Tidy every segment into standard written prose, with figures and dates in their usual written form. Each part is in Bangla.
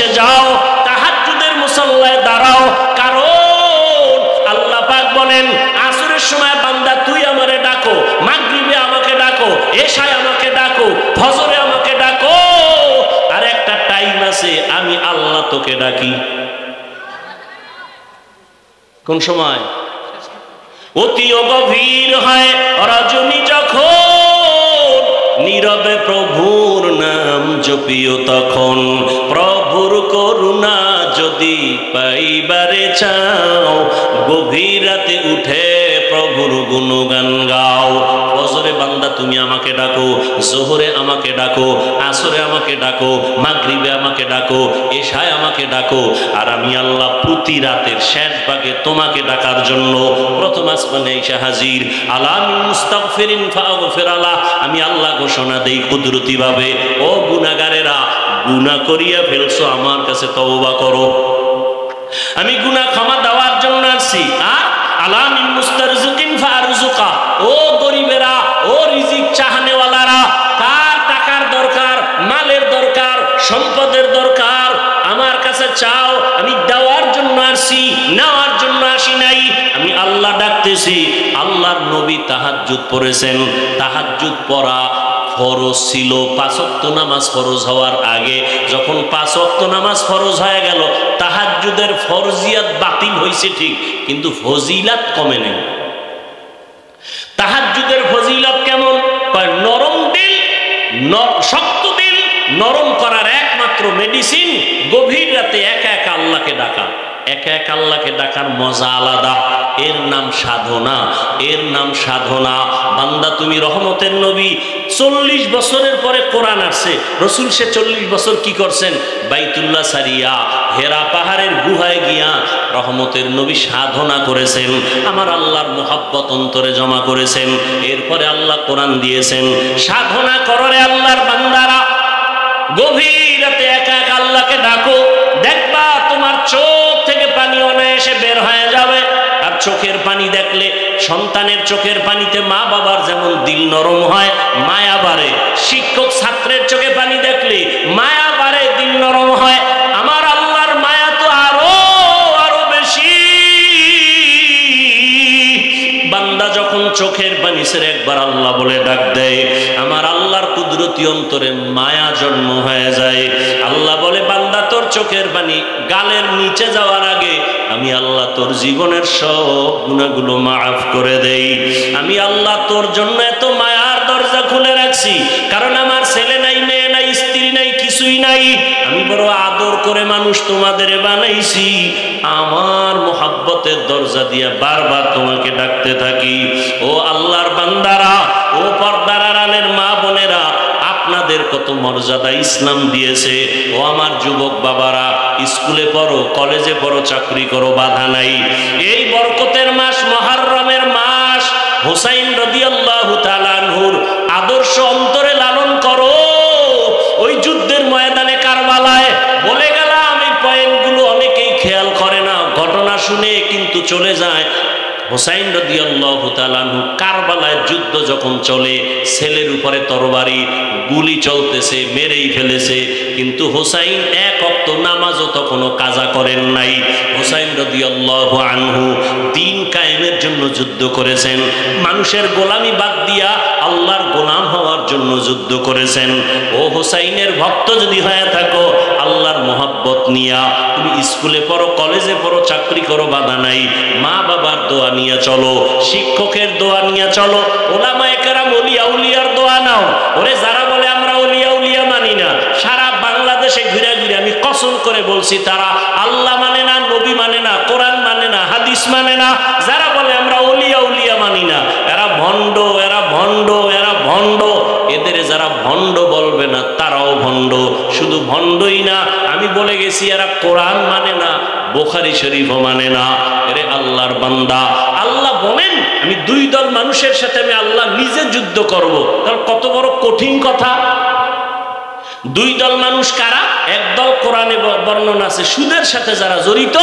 বসে যাও, তাহাজ্জুদের মুসাল্লায় দাঁড়াও। কারণ আল্লাহ পাক বলেন আসরের সময় বান্দা তুই আমারে ডাকো, মাগরিবে আমাকে ডাকো, এশায় আমাকে ডাকো, ফজরে আমাকে ডাকো, আর একটা টাইম আছে আমি আল্লাহ তোকে ডাকি। কোন সময়? অতিও গভীর হয় রজনী যখন, নীরবে প্রভুর নাম জপিও তখন। প্রভুর করুণা যদি পাইবারে চাও, গভীর রাতে উঠে প্রভুর গুণগান গাও। ফজরে বান্দা তুমি আমাকে ডাকো, জোহরে আমাকে ডাকো, আসরে আমাকে ডাকো, মাগরিবে আমাকে ডাকো, এশায় আমাকে ডাকো, আর আমি আল্লাহ প্রতি রাতের শেষ ভাগে তোমাকে ডাকার জন্য প্রথম আসমানে এসে হাজির। আলামিন মুস্তাগফিরিন ফাগফির আলাহ, আমি আল্লাহ ঘোষণা দেই কুদরতি ভাবে, ও গুনাহগারেরা গুনাহ করিয়া ফেলছো, আমার কাছে তওবা করো, আমি গুনাহ ক্ষমা দেওয়ার জন্য আসছি। আর আলামিন মুস্তারজিকিন ফারজুকা, ও গরিবেরা, ও রিজিক চাহনেওয়ালারা, কার টাকার দরকার, মালের দরকার, সম্পদের দরকার, আমার কাছে চাও, আমি দেওয়ার জন্য আসছি, নেওয়ার জন্য আসি নাই। আমি আল্লাহ ডাকতেছি। আল্লাহর নবী তাহাজ্জুদ পড়েছেন। তাহাজ্জুদ পড়া ফরজ ছিল 5 ওয়াক্ত নামাজ ফরজ হওয়ার আগে। যখন 5 ওয়াক্ত নামাজ ফরজ হয়ে গেল, তাহাজ্জুদের ফরজিয়াত বাতিল হয়েছে ঠিক, কিন্তু ফজিলাত কমে নেই। তাহাজ্জুদের ফজিলত কেমন? নরম দিল, শক্ত দিল নরম করার একমাত্র মেডিসিন গভীর রাতে একা একা আল্লাহকে ডাকা। একা একা আল্লাহকে ডাকার মজা আলাদা, এর নাম সাধনা, এর নাম সাধনা। বান্দা তুমি রহমতের নবী, 40 বছরের পরে কোরআন আসছে। রসুল সে 40 বছর কি করছেন? বাইতুল্লাহ সারিয়া হেরা পাহাড়ের গুহায় গিয়া রহমতের নবী সাধনা করেছেন, আমার আল্লাহর মুহাব্বত অন্তরে জমা করেছেন। এরপরে আল্লাহ কোরআন দিয়েছেন, সাধনা কররে আল্লাহর বান্দারা, গভীর রাতে একা একা আল্লাহকে ডাকো, দেখবা তোমার চোখ থেকে পানি অনায়াসে বের হয়ে যাবে। আর চোখের পানি দেখলে, সন্তানের চোখের পানিতে মা বাবার যেমন দিল নরম হয়, মায়া বাড়ে। শিক্ষক ছাত্রের চোখে পানি দেখলে মায়া বাড়ে, দিল নরম হয়। আমার আল্লাহর মায়া তো আরো আরো বেশি। বান্দা যখন চোখের পানি ছেড়ে একবার আল্লাহ বলে ডাক দেয়, আমার আল্লাহর কুদরতি অন্তরে মায়া জন্ম হয়ে যায়। আল্লাহ বলে, বান্দা তোর চোখের পানি গালের নিচে যাওয়ার আগে আমি আল্লাহ তোর জীবনের সব গুনাহগুলো মাফ করে দেই। আমি আল্লাহ তোর জন্য এত মায়ার দরজা খুলে রাখছি, কারণ আমার ছেলে নাই, মেয়ে নাই, স্ত্রী নাই, কিছুই নাই। আমি বড় আদর করে মানুষ তোমাদের বানাইছি, আমার মোহাব্বতের দরজা দিয়ে বারবার তোমাকে ডাকতে থাকি। ও আল্লাহর বান্দারা, ও পর্দার আড়ালের মা বোনেরা, আপনাদের কত মর্যাদা ইসলাম দিয়েছে। ও আমার যুবক বাবারা, স্কুলে পড়ো, কলেজে পড়ো, চাকরি করো, বাধা নাই। এই বরকতের মাস, মুহররমের মাস, হুসাইন রাদিয়াল্লাহু তাআলা আনহুর আদর্শ অন্তরে লালন করো। ওই যুদ্ধের ময়দানে কারবালায় বলে গেলাম, এই পয়েন্টগুলো অনেকেই খেয়াল করে না, ঘটনা শুনে কিন্তু চলে যায়। হুসাইন রাদিয়াল্লাহু তাআলা আনহু কারবালায় যুদ্ধ যখন চলে, ছেলের উপরে তরবারি, গুলি চলতেছে, মেরেই ফেলেছে, কিন্তু হুসাইন এক ওয়াক্ত নামাজও তখনও কাজা করেন নাই। হুসাইন রাদিয়াল্লাহু আনহু দ্বীন কায়েমের জন্য যুদ্ধ করেছেন, মানুষের গোলামি বাদ দিয়া আল্লাহর গোলাম হওয়ার জন্য যুদ্ধ করেছেন। ও হুসাইনের ভক্ত যদি হয়ে থাকো, আল্লাহর মোহাব্বত নিয়া তুমি স্কুলে পড়ো, কলেজে পড়ো, চাকরি করো, বাধা নাই। মা বাবার দোয়া নিয়ে চলো, শিক্ষকের দোয়া নিয়ে চলো, ওলামায়ে কেরাম ওলিয়া উলিয়ার দোয়া নাও। ওরে যারা বলে আমরা ওলিয়া উলিয়া মানি না, সারা বাংলাদেশে ঘুরে ঘুরে আমি কসম করে বলছি, তারা আল্লাহ মানে না, নবী মানে না, কোরআন মানে না, হাদিস মানে না। যারা বলে আমরা ওলিয়া উলিয়া মানি না, এরা ভণ্ড, এরা ভণ্ড, এরা ভণ্ড। এদের যারা ভণ্ড বলবে না, তারাও ভণ্ড। শুধু ভণ্ডই না, আমি বলে গেছি এরা কোরআন মানে না, বুখারী শরীফও মানে না। এরে আল্লাহর বান্দা, আল্লাহ বলেন আমি 2 দল মানুষের সাথে আমি আল্লাহ নিজে যুদ্ধ করব। তাহলে কত বড় কঠিন কথা। 2 দল মানুষ কারা? এক দল কোরআনে বর্ণনা আছে, সুদের সাথে যারা জড়িত,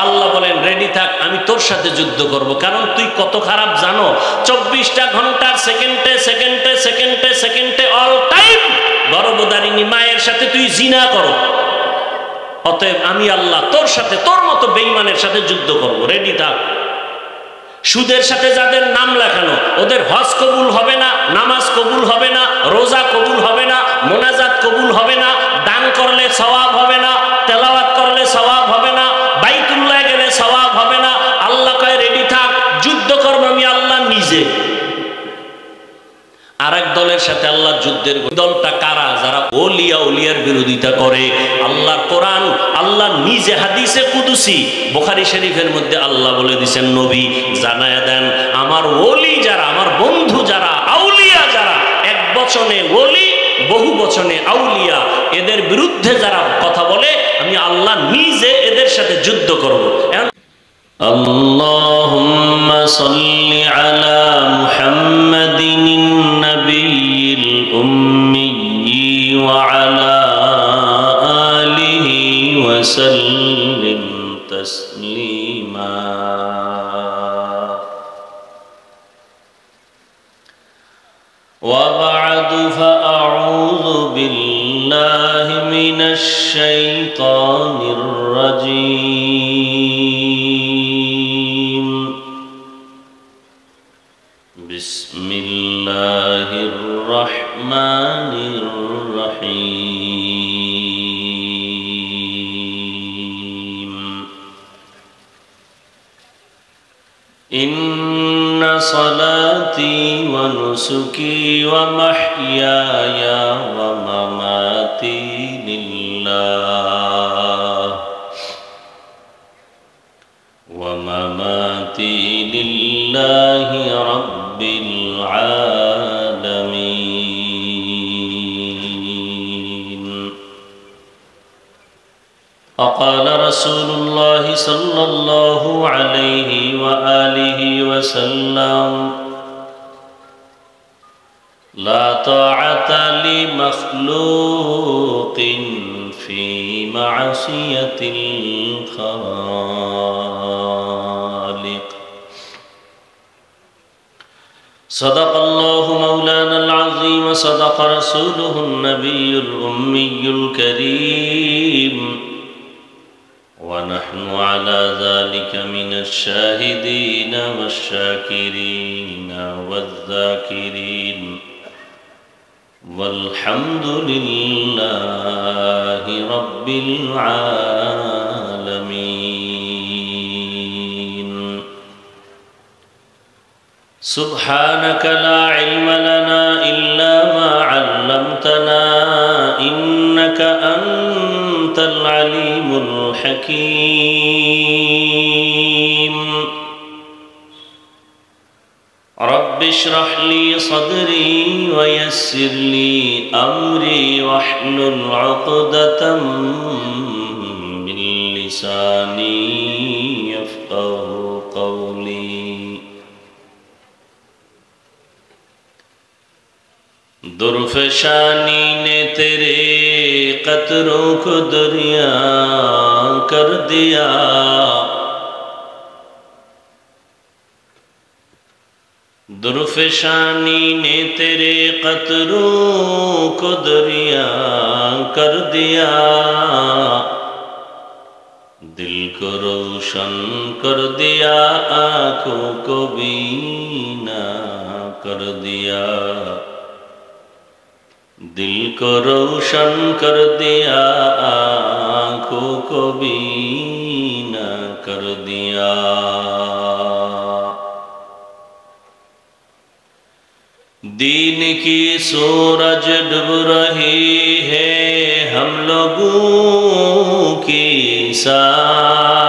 আল্লাহ বলেন রেডি থাক, আমি তোর সাথে যুদ্ধ করব। কারণ তুই কত খারাপ জানো, 24টা ঘন্টার সেকেন্ডে সেকেন্ডে সেকেন্ডে সেকেন্ডে অল টাইম গর্ভধারিণী মায়ের সাথে তুই জিনা করো। অতএব আমি আল্লাহ তোর সাথে, তোর মতো বেঈমানের সাথে যুদ্ধ করব, রেডি থাক। সুদের সাথে যাদের নাম লেখানো, ওদের হজ কবুল হবে না, নামাজ কবুল হবে না, রোজা কবুল হবে না, মোনাজাত কবুল হবে না, দান করলে সওয়াব হবে না, তেলাওয়াত করলে সওয়াব হবে না, বাইতুল্লাহ গেলে সওয়াব হবে না। আল্লাহ কয় রেডি থাক, যুদ্ধ করব আমি আল্লাহ নিজে। আরেক দলের সাথে আল্লাহ যুদ্ধের, দলটা কারা? যারা ওলিয়া উলিয়ার বিরোধিতা করে। আল্লাহর কোরআন, আল্লাহ নিজে হাদিসে কুদুসি বুখারী শরীফের মধ্যে আল্লাহ বলে দিয়েছেন, নবী জানায়া দেন আমার ওলি যারা, আমার বন্ধু যারা, আউলিয়া যারা, এক বচনে ওলি বহু বচনে আউলিয়া, এদের বিরুদ্ধে যারা কথা বলে আমি আল্লাহ নিজে এদের সাথে যুদ্ধ করব। আল্লাহুম্মা সাল্লি আলা মুহাম্মাদিন নাবিয়্যিল উম্মি ওয়া আলা আলিহি ওয়া সাল্লিম তাসলিমা। ওয়া বা'দু ফাআউযু বিল্লাহি মিনাশ শাইতানির রাজীম। বিসমিল্লাহির রহমানির রহিম। ইন্না সালাতি ওয়া নুসুকি ওয়া মাহইয়ায়া ওয়া মামাতি লিল্লাহ ওয়া মামাতি লিল্লাহি রাব্বিল আলামিন। وقال رسول الله صلى الله عليه وآله وسلم لا طاعة لمخلوق في معصية الخالق. صدق الله مولانا العظيم وصدق رسوله النبي الأمي الكريم ونحن على ذلك من الشاهدين والشاكرين والذاكرين والحمد لله رب العالمين. سبحانك لا علم لنا إلا ما علمتنا إنك أنت العليم الحكيم. رب اشرح لي صدري ويسر لي أمري واحلل عقدة من لساني يفقهوا قولي. درفشانی نے تیرے قطروں کو دریا کر دیا. درفشانی نے تیرے قطروں کو دریا کر دیا. دل کو روشن کر دیا آنکھوں کو بینا کر دیا. دل کو روشن کر دیا آنکھوں کو بینا کر دیا. دین کی سورج ڈب رہی ہے ہم لوگوں کی سامنے.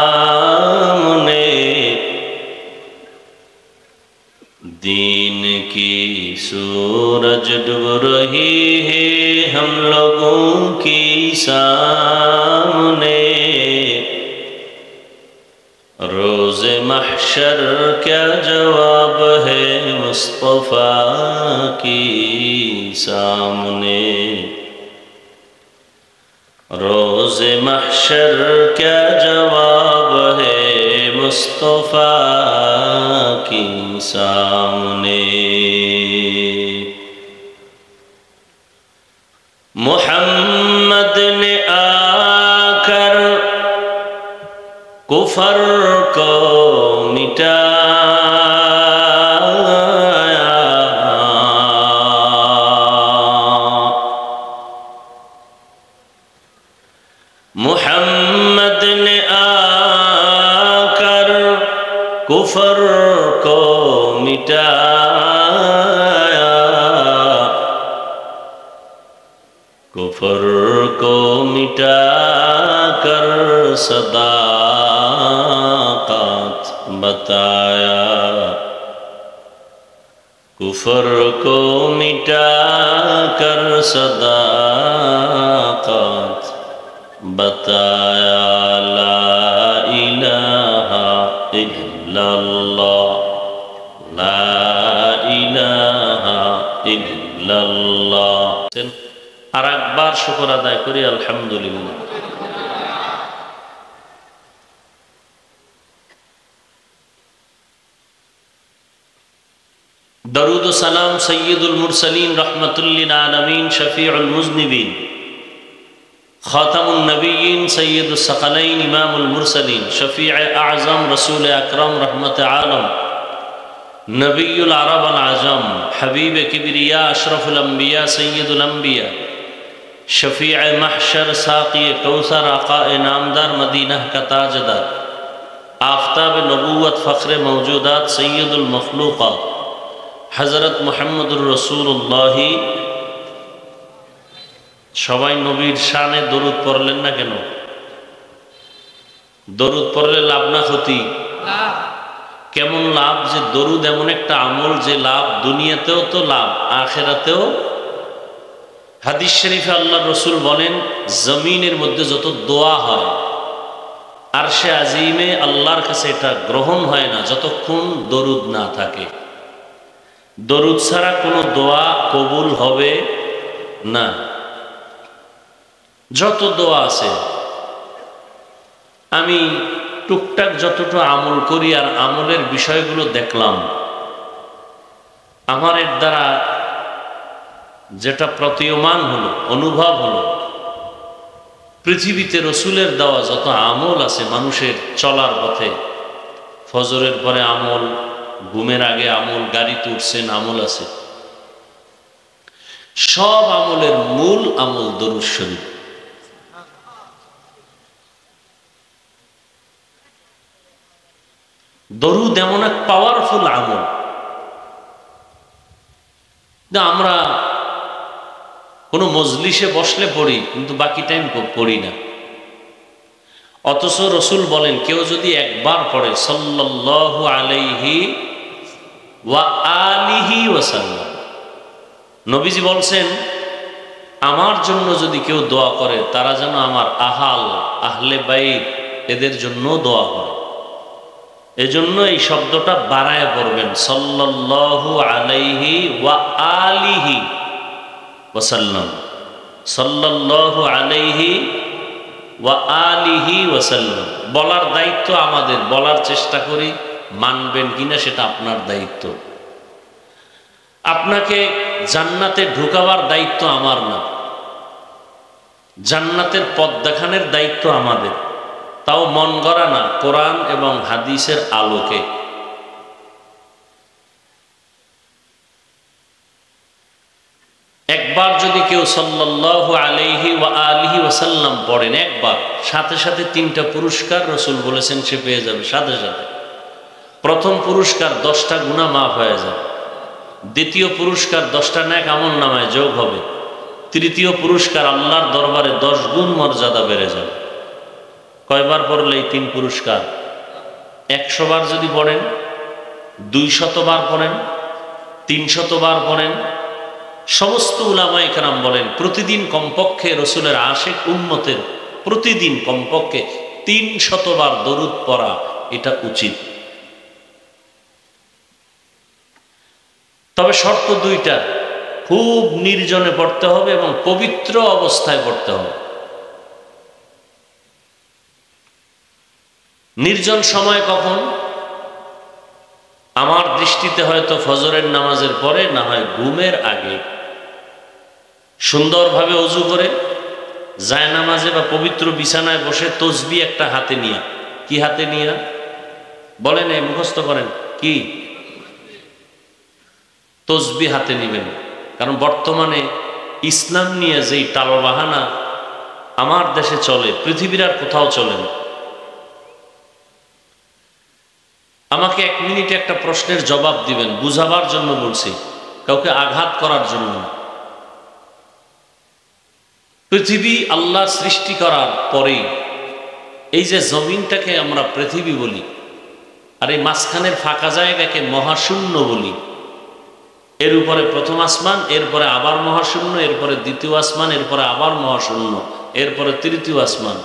دین کی سورج ڈب رہی ہے ہم لوگوں کی سامنے. روز محشر کیا جواب ہے مصطفیٰ کی سامنے. روز محشر کیا جواب ہے مصطفیٰ کی سامنے. محمد نے آ کر कुफर को मिटाया, मुहम्मद ने आकर कुफर को मिटाया, कुफर को मिटाकर सदाकत बताया, कुफर को मिटाकर सदाकत बताया। ला इलाहा इल्लल्लाह, ला इलाहा इल्लल्लाह। আর একবার শুকর আদায় করি আলহামদুলিল্লাহ। দরুদ ও সালাম সৈয়দুল মুরসালিন রহমাতুল লিল আলামিন শফিউল মুজনিবিন খাতামুন নবিয়্যিন সৈয়দুস সাকালাইন ইমামুল মুরসালিন শফিউ আযম রাসূল আকরাম রহমতে আলম নবিয়ুল আরব আল আজম হাবিব কিবরিয়া আশরাফুল আম্বিয়া সৈয়দুল আম্বিয়া शफीअ महशर साक़ी कौसर आक़ा नामदार मदीना का ताजदार आफ्ताब नबूवत फ़ख्र मौजूदात सैयदुल मखलूक़ात हज़रत मुहम्मदुर रसूलुल्लाह। सबाई नबीर शाने दरूद पढ़लेन ना केन? दरूद पढ़ले लाभ ना क्षति? केमन लाभ जे दरूद एमन एकटा आमल जे लाभ दुनियातेও तो लाभ आखिरातेও। হাদিস শরীফে আল্লাহ রসুল বলেন জমিনের মধ্যে যত দোয়া হয় আরশে আজিমে আল্লাহর কাছে এটা গ্রহণ হয় না যতক্ষণ দরুদ না থাকে। দরুদ ছাড়া কোনো দোয়া কবুল হবে না। যত দোয়া আছে আমি টুকটাক যতটুকু আমল করি আর আমলের বিষয়গুলো দেখলাম, আমার এর দ্বারা যেটা প্রতীয়মান হলো, অনুভব হলো, পৃথিবীতে রসুলের দেওয়া যত আমল আছে মানুষের চলার পথে, ফজরের পরে আমল, ঘুমের আগে আমল, গাড়িতে উঠছেন আমল আছে, সব আমলের মূল আমল দরুদ শরীফ। দরুদ এমন এক পাওয়ারফুল আমল, আমরা কোনো মজলিসে বসলে পড়ি কিন্তু বাকি টাইম পড়ি না। অথচ রসুল বলেন কেউ যদি একবার পড়ে সাল্লাল্লাহু আলাইহি ওয়া আলিহি ওয়াসাল্লাম, নবীজি বলছেন আমার জন্য যদি কেউ দোয়া করে তারা যেন আমার আহলে বাইত এদের জন্য দোয়া করে। এজন্য এই শব্দটা বাড়ায় পড়বেন সাল্লাল্লাহু আলাইহি ওয়া আলিহি ওয়াসাল্লাম, সাল্লাল্লাহু আলাইহি ওয়া আলিহি ওয়াসাল্লাম। বলার দায়িত্ব আমাদের, বলার চেষ্টা করি, মানবেন কিনা সেটা আপনার দায়িত্ব। আপনাকে জান্নাতে ঢুকাবার দায়িত্ব আমার না, জান্নাতের পথ দেখানোর দায়িত্ব আমাদের, তাও মন গড়া না, কোরআন এবং হাদিসের আলোকে। একবার যদি কেউ সাল্লাল্লাহু আলাইহি ওয়া আলিহি ওয়াসাল্লাম পড়েন একবার, সাথে সাথে 3টা পুরস্কার রসুল বলেছেন সে পেয়ে যাবে সাথে সাথে। প্রথম পুরস্কার 10টা গুনাহ মাফ হয়ে যাবে, দ্বিতীয় পুরস্কার 10টা নেক আমল নামায় যোগ হবে, তৃতীয় পুরস্কার আল্লাহর দরবারে 10 গুণ মর্যাদা বেড়ে যাবে। কয়বার পড়লে এই 3 পুরস্কার? 100 বার যদি পড়েন, 200 বার পড়েন, 300 বার পড়েন। সমস্ত উলামায়ে কেরাম বলেন প্রতিদিন কমপক্ষে রসুলের আশিক উম্মতের প্রতিদিন কমপক্ষে 300 বার দরুদ পড়া এটা উচিত। তবে শর্ত 2টা, খুব নির্জনে পড়তে হবে এবং পবিত্র অবস্থায় পড়তে হবে। নির্জন সময় কখন? আমার দৃষ্টিতে হয়তো ফজরের নামাজের পরে, না হয় ঘুমের আগে। সুন্দরভাবে ওযু করে জায়নামাজে বা পবিত্র বিছানায় বসে তসবিহ একটা হাতে নিয়ে কি হাতে নিয়ে বলেন, মুখস্থ করেন, কি? তসবিহ হাতে নিবেন। কারণ বর্তমানে ইসলাম নিয়ে যেই টালবাহানা আমার দেশে চলে, পৃথিবীর আর কোথাও চলে না। আমাকে 1 মিনিটে একটা প্রশ্নের জবাব দিবেন, বুঝাবার জন্য বলছি, কাউকে আঘাত করার জন্য। পৃথিবী আল্লাহ সৃষ্টি করার পরেই এই যে জমিনটাকে আমরা পৃথিবী বলি, আর এই মাঝখানের ফাঁকা জায়গাকে মহাশূন্য বলি, এর উপরে প্রথম আসমান, এরপরে আবার মহাশূন্য, এরপরে দ্বিতীয় আসমান, এরপরে আবার মহাশূন্য, এরপরে তৃতীয় আসমান।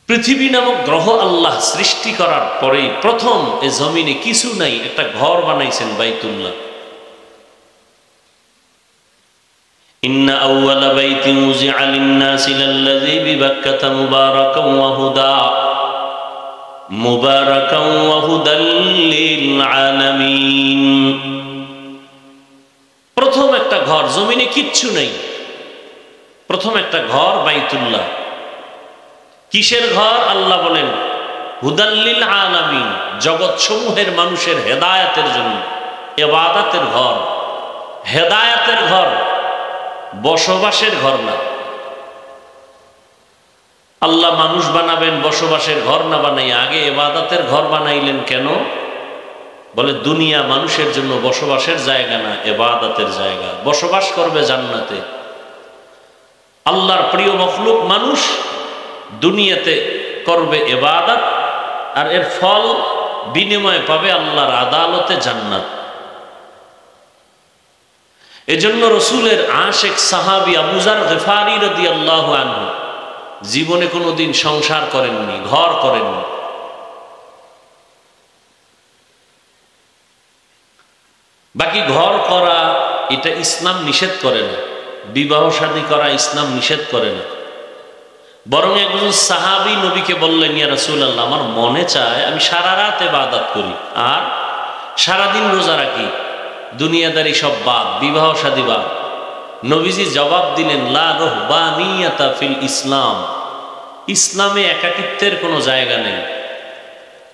পৃথিবী নামক গ্রহ আল্লাহ সৃষ্টি করার পরেই প্রথম এই জমিনে কিছু নাই, একটা ঘর বানাইছেন, বাইতুল্লাহ। ইন্না আউওয়ালা বাইতিন উযিআ লিন-নাসি লাল্লাযী বিবাক্কাতা মুবারাকান ওয়া হুদা মুবারাকান ওয়া হুদাল লিল আলামিন। প্রথম একটা ঘর, জমিনে কিচ্ছু নাই, প্রথম একটা ঘর বাইতুল্লাহ। কিসের ঘর? আল্লাহ বলেন হুদাল লিল আলামিন, জগৎ সমূহের মানুষের হেদায়েতের জন্য, ইবাদতের ঘর, হেদায়েতের ঘর, বসবাসের ঘর না। আল্লাহ মানুষ বানাবেন, বসবাসের ঘর না বানাই আগে ইবাদতের ঘর বানাইলেন কেন? বলে দুনিয়া মানুষের জন্য বসবাসের জায়গা না, ইবাদতের জায়গা। বসবাস করবে জান্নাতে। আল্লাহর প্রিয় মখলুক মানুষ দুনিয়াতে করবে ইবাদত, আর এর ফল বিনিময় পাবে আল্লাহর আদালতে জান্নাত। এজন্য রসুলের আশিক সাহাবী আবু যার গিফারি রাদিয়াল্লাহু আনহু জীবনে কোনোদিন সংসার করেননি, ঘর করেননি। বাকি ঘর করা এটা ইসলাম নিষেধ করে না, বিবাহ শাদী করা ইসলাম নিষেধ করে না। বরং একজন সাহাবী নবীকে বললেন, ইয়া রাসূলুল্লাহ, আমার মনে চায় আমি সারা রাত ইবাদত করি আর সারাদিন রোজা রাখি, দুনিয়াদারি সব বাদ, বিবাহ শাদী বাদ। নবীজি জবাব দিলেন, লা রুহবানিয়াতা ফিল ইসলাম, ইসলামে একাকিত্বের কোনো জায়গা নেই।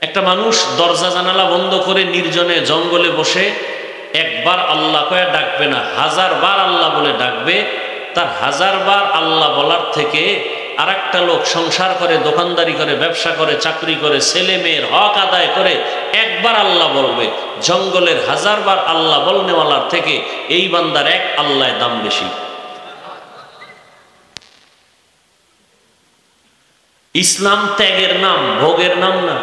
একটা মানুষ দরজা জানালা বন্ধ করে নির্জনে জঙ্গলে বসে একবার আল্লাহ কয়ে ডাকবে না, 1000 বার আল্লাহ বলে ডাকবে। তার 1000 বার আল্লাহ বলার থেকে আর একটা লোক সংসার করে, দোকানদারি করে, ব্যবসা করে, চাকরি করে, ছেলে মেয়ের হক আদায় করে একবার আল্লাহ বলবে, জঙ্গলের 1000 বার আল্লাহ বলনেওয়ালার থেকে এই বান্দার এক আল্লাহ দাম বেশি। ইসলাম ত্যাগের নাম, ভোগের নাম না।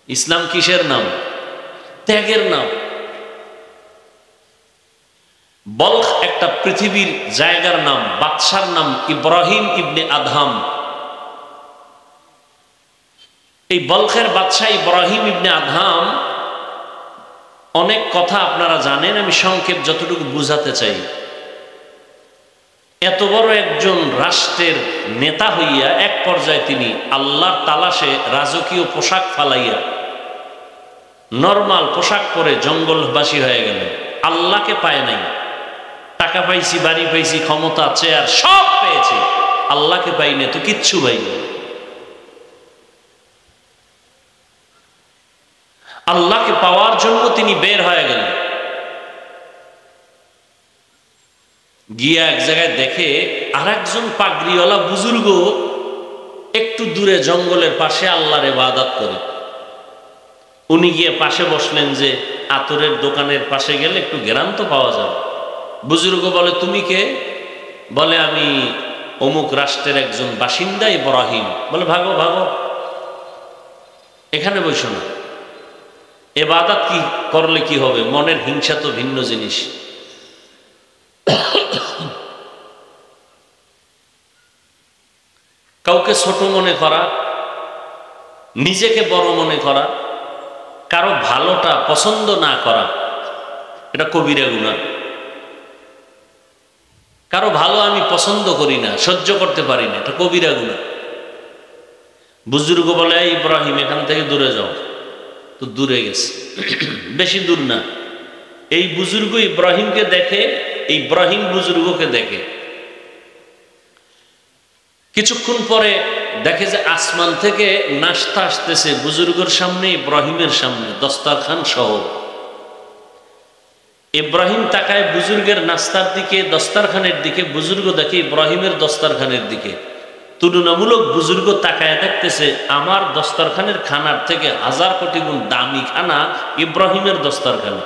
ইসলাম কিসের নাম? ত্যাগের নাম। বলখ একটা পৃথিবীর জায়গার নাম, বাদশার নাম ইব্রাহিম ইবনে আদহাম। এই বলখের বাদশাহ ইব্রাহিম ইবনে আদহাম, অনেক কথা আপনারা জানেন, আমি সংক্ষেপ যতটুকু বুঝাতে চাই। এত বড় একজন রাষ্ট্রের নেতা হইয়া এক পর্যায়ে তিনি আল্লাহর তালাশে রাজকীয় পোশাক ফালাইয়া নরমাল পোশাক পরে জঙ্গলবাসী হয়ে গেলেন। আল্লাহকে পায় নাই। টাকা পাইছি, বাড়ি পাইছি, ক্ষমতা, চেয়ার সব পেয়েছি, আল্লাহকে পাই না, তো কিচ্ছু পাই না। আল্লাহকে পাওয়ার জন্য তিনি বের হয়ে গেলেন। গিয়া এক জায়গায় দেখে আর একজন পাগড়িওয়ালা বুজুর্গ একটু দূরে জঙ্গলের পাশে আল্লাহর ইবাদত করে। উনি গিয়ে পাশে বসলেন যে আতরের দোকানের পাশে গেলে একটু ঘেরান তো পাওয়া যাবে। বুজুর্গ বলে, তুমি কে? বলে, আমি অমুক রাষ্ট্রের একজন বাসিন্দা ইব্রাহিম। বলে, ভাগো ভাগো, এখানে বসো না। ইবাদত কি করলে কি হবে? মনের হিংসা তো ভিন্ন জিনিস। কাউকে ছোট মনে করা, নিজেকে বড় মনে করা, কারো ভালোটা পছন্দ না করা, এটা কবিরা গুনাহ। কারো ভালো আমি পছন্দ করি না, সহ্য করতে পারি না, এটা কবিরা গুনাহ। বুজুর্গ বলে, ইব্রাহিম এখান থেকে দূরে যাও। তো দূরে গেছে, বেশি দূর না। এই বুজুর্গ ইব্রাহিমকে দেখে, ইব্রাহিম বুজুর্গকে দেখে। কিছুক্ষণ পরে দেখে যে আসমান থেকে নাস্তা আসতেছে বুজুর্গের সামনে, ইব্রাহিমের সামনে দস্তরখান সহ। ইব্রাহিম তাকায় বুজুর্গের নাস্তার দিকে, দস্তরখানের দিকে, বুজুর্গ দেখে ইব্রাহিমের দস্তরখানের দিকে। তুলনামূলক বুজুর্গ তাকায় দেখতেছে আমার দস্তরখানের খানার থেকে 1000 কোটি গুণ দামি খানা ইব্রাহিমের দস্তরখানে।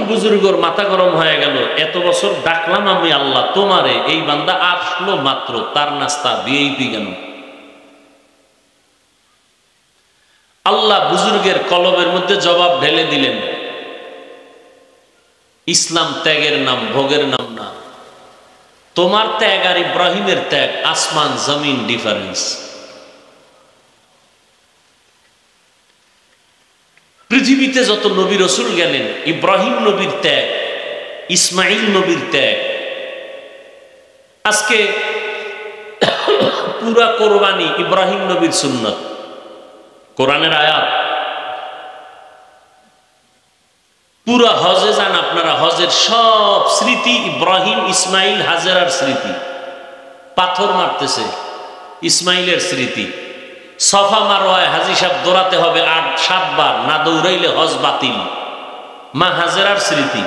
বুজুর্গর মাথা গরম হয়ে গেল, এত বছর ডাকলাম আমি আল্লাহ তোমারে, এই বান্দা আসলো মাত্র, তার নাস্তা ভিআইপি কেন? আল্লাহ বুজুর্গের কলবের মধ্যে জবাব ঢেলে দিলেন, ইসলাম ত্যাগের নাম, ভোগের নাম না। তোমার ত্যাগ আর ইব্রাহিমের ত্যাগ আসমান জমিন ডিফারেন্স। পৃথিবীতে যত নবী রসুল গেলেন, ইব্রাহিম নবীর ত্যাগ, ইসমাইল নবীর ত্যাগ। আজকে পুরা কোরবানি ইব্রাহিম নবীর সুন্নত, কোরআনের আয়াত। পুরা হজে যান আপনারা, হজের সব স্মৃতি ইব্রাহিম, ইসমাইল, হাজেরার স্মৃতি। পাথর মারতেছে ইসমাইলের স্মৃতি। সফা মারওয়ায় হাজি সাহেব দৌড়াতে হবে 8-7 বার, না দৌড়াইলে হজ বাতিল, মা হাজেরার স্মৃতি।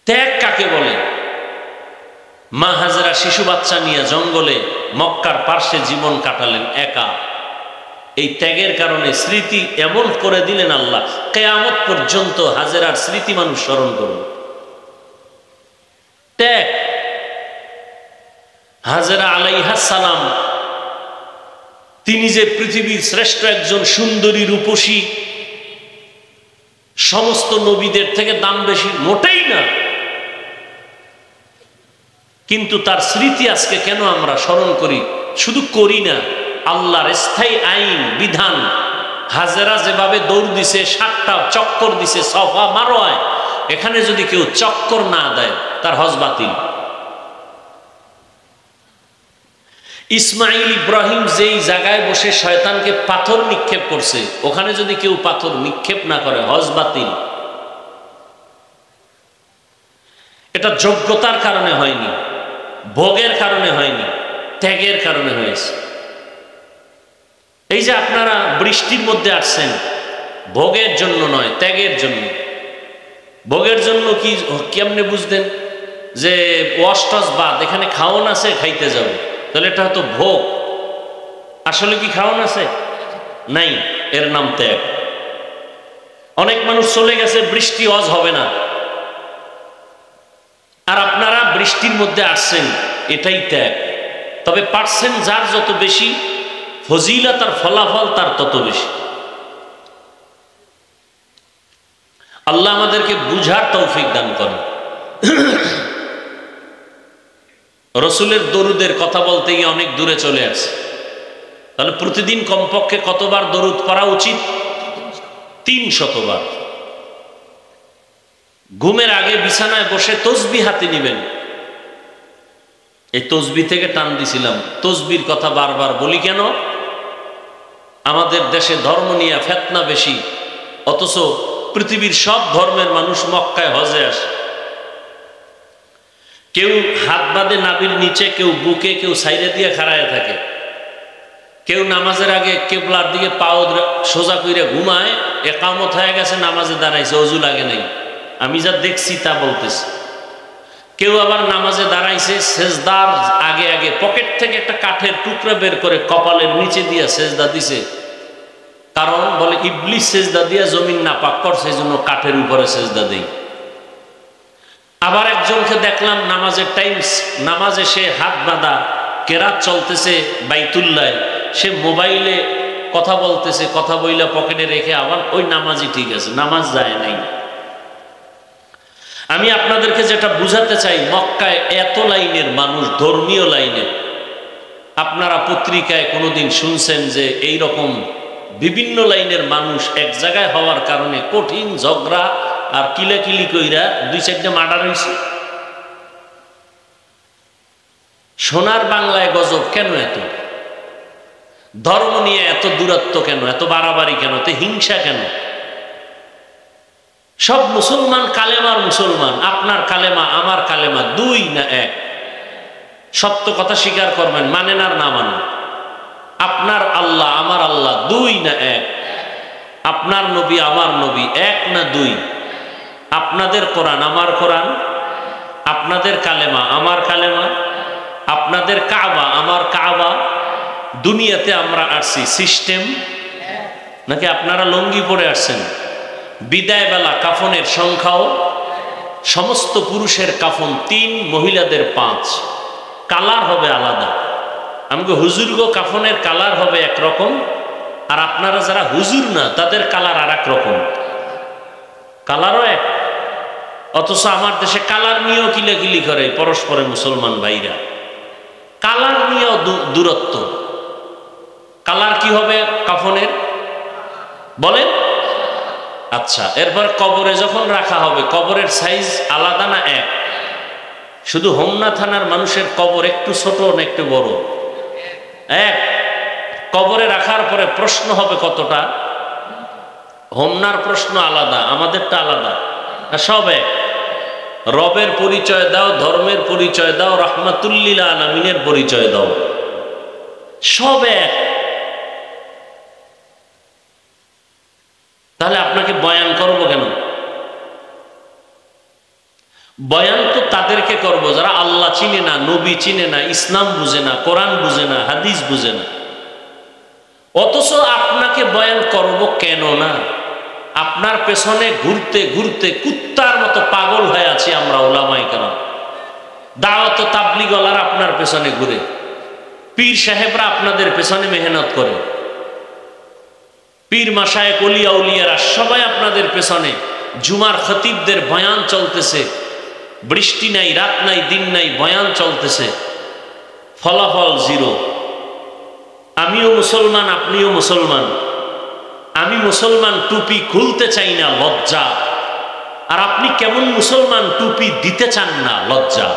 ত্যাগ কাকে বলে? মা হাজেরা শিশু বাচ্চা নিয়ে জঙ্গলে মক্কার পার্শ্বে জীবন কাটালেন একা। এই ত্যাগের কারণে স্মৃতি এমন করে দিলেন আল্লাহ, কিয়ামত পর্যন্ত হাজেরার স্মৃতি মানুষ স্মরণ করবে। ত্যাগ। হাজেরা আলাইহিস সালাম, তিনি যে পৃথিবীর শ্রেষ্ঠ একজন সুন্দরী রূপসী, সমস্ত নবীদের থেকে দাম বেশি, মোটেই না। কিন্তু তার স্মৃতি আজকে কেন আমরা স্মরণ করি? শুধু করি না, আল্লাহর স্থায়ী আইন বিধান। হাজেরা যেভাবে দৌড় দিছে, 7টা চক্কর দিছে সফা মারওয়ায়, এখানে যদি কেউ চক্কর না দেয় তার হজ বাতিল। ইসমাইল ইব্রাহিম যেই জায়গায় বসে শয়তানকে পাথর নিক্ষেপ করছে, ওখানে যদি কেউ পাথর নিক্ষেপ না করে হজ বাতিল। এটা যোগ্যতার কারণে হয়নি, ভোগের কারণে হয়নি, ত্যাগের কারণে হয়েছে। এই যে আপনারা বৃষ্টির মধ্যে আসছেন, ভোগের জন্য নয়, ত্যাগের জন্য। ভোগের জন্য কি কেমনে বুঝতেন যে ওয়াশ টস বাদ, এখানে খাওয়ান আছে খাইতে যাবে, তাহলে এটা হয়তো ভোগ। আসলে কি খাওয়ান আছে? নাই, এর নাম ত্যাগ। অনেক মানুষ চলে গেছে, বৃষ্টি ওয়াজ হবে না, আর আপনারা বৃষ্টির মধ্যে আসছেন, এটাই ত্যাগ। তবে পার্সেন্ট যার যত বেশি, ফজিলত আর ফলাফল তার তত বেশি। আল্লাহ আমাদেরকে বুঝার তৌফিক দান করেন। রসুলের দরুদের কথা বলতে গিয়ে অনেক দূরে চলে আসে। তাহলে প্রতিদিন কমপক্ষে কতবার দরুদ পড়া উচিত? 300 বার। ঘুমের আগে বিছানায় বসে তসবিহ হাতে নিবেন। এই তসবিহ থেকে টান দিছিলাম, তসবির কথা বারবার বলি কেন? আমাদের দেশে ধর্ম নিয়ে ফিতনা বেশি, অথচ পৃথিবীর সব ধর্মের মানুষ মক্কায় হজে আসে। কেউ হাত বাঁধে নাভির নিচে, কেউ বুকে, কেউ সাইডে দিয়ে খাড়ায় থাকে, কেউ নামাজের আগে কেবলার দিকে পাও সোজা কইরা ঘুমায়, একামত হয়ে গেছে, নামাজে দাঁড়াইছে, অজু লাগে নাই। আমি যা দেখছি তা বলতেছি। কেউ আবার নামাজে দাঁড়াইছে, সেজদার আগে আগে পকেট থেকে একটা কাঠের টুকরা বের করে কপালের নিচে দিয়ে সেজদা দিছে, কারণ বলে ইবলিস সেজদা দিয়া জমিন নাপাক করছে, এই জন্য কাঠের উপরে সেজদা দেই। আবার একজনকে দেখলাম নামাজের টাইম, নামাজে সে হাত বাঁধা, কেরাত চলতেছে বাইতুল্লাহ, সে মোবাইলে কথা বলতেছে, কথা বইলা পকেটে রেখে আবার ওই নামাজই ঠিক আছে, নামাজ যায় নাই। আমি আপনাদেরকে যেটা বুঝাতে চাই, মক্কায় এত লাইনের মানুষ, ধর্মীয় লাইনের। আপনারা পত্রিকায় কোনোদিন শুনছেন যে এই রকম বিভিন্ন লাইনের মানুষ এক জায়গায় হওয়ার কারণে কঠিন ঝগড়া আর কিলাকিলি কইরা 2-4টা মার্ডার হয়েছে? সোনার বাংলায় গজব কেন এত? ধর্ম নিয়ে এত দূরত্ব কেন, এত বাড়াবাড়ি কেন, এত হিংসা কেন? সব মুসলমান কালেমার মুসলমান। আপনার কালেমা আমার কালেমা দুই না এক? সত্য কথা স্বীকার করবেন, মানেন আর না মানেন। আপনার আল্লাহ আমার আল্লাহ দুই না এক? আপনার নবী আমার নবী এক না দুই? আপনাদের কোরআন আমার কোরআন, আপনাদের কালেমা আমার কালেমা, আপনাদের কাবা আমার কাবা। দুনিয়াতে আমরা আসছি সিস্টেম, নাকি আপনারা লঙ্গি পরে আসছেন? বিদায় বেলা কাফনের সংখ্যাও, সমস্ত পুরুষের কাফন 3, মহিলাদের 5, কালার হবে আলাদা। আমাকে হুজুরগো কাফনের কালার হবে একরকম, আর আপনারা যারা হুজুর না তাদের কালার আর এক রকম, কালারও এক। অথচ আমার দেশে কালার নিয়েও কিলাকিলি করে পরস্পরে মুসলমান ভাইরা, কালার নিয়েও দূরত্ব। কালার কি হবে কাফনের বলেন? আচ্ছা, এরপর কবরে যখন রাখা হবে, কবরের সাইজ আলাদা না এক? শুধু হোমনা থানার মানুষের কবর একটু ছোট না একটু বড়? এক। কবরে রাখার পরে প্রশ্ন হবে কতটা? হোমনার প্রশ্ন আলাদা, আমাদেরটা আলাদা, সব এক। রবের পরিচয় দাও, ধর্মের পরিচয় দাও, রাহমাতুল্লিল আলামিনের পরিচয় দাও, সব এক। তাহলে আপনাকে বয়ান করব কেন? বয়ান তো তাদেরকে করব যারা আল্লাহ চিনে না, নবী চিনে না, ইসলাম বুঝে না, কোরআন বুঝে না, হাদিস বুঝে না। অথচ আপনাকে বয়ান করব কেন না? আপনার পেছনে ঘুরতে ঘুরতে কুত্তার মতো পাগল হয়ে আছি আমরা ওলামায়ে কেরাম। দাওয়াত ও তাবলীগওয়ালারা আপনার পেছনে ঘুরে, পীর সাহেবরা আপনাদের পেছনে মেহনত করে, পীর মাশায়েখ ওলিয়া উলিয়ারা সবাই আপনাদের পেছনে। জুমার খতিবদের বয়ান চলতেছে, বৃষ্টি নাই, রাত নাই, দিন নাই, বয়ান চলতেছে, ফলাফল জিরো। আমিও মুসলমান, আপনিও মুসলমান। আমি মুসলমান, টুপি খুলতে চাই না, লজ্জা। আর আপনি কেমন মুসলমান, টুপি দিতে চান না, লজ্জা।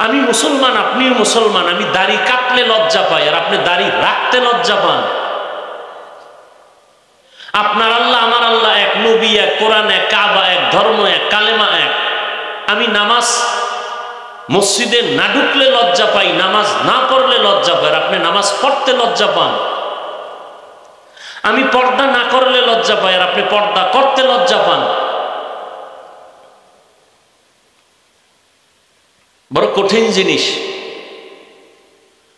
আমি মুসলমান, আপনিও মুসলমান। আমি দাড়ি কাটলে লজ্জা পাই, আর আপনি দাড়ি রাখতে লজ্জা পান। আপনার আল্লাহ আমার আল্লাহ এক, নবী এক, কোরআন এক, কাবা এক, ধর্ম এক, কালেমা এক। আমি নামাজ মসজিদে না ঢুকলে লজ্জা পাই, নামাজ না পড়লে লজ্জা পাই, আর আপনি নামাজ পড়তে লজ্জা পান। আমি পর্দা না করলে লজ্জা পাই, আর আপনি পর্দা করতে লজ্জা পান। বড় কঠিন জিনিস।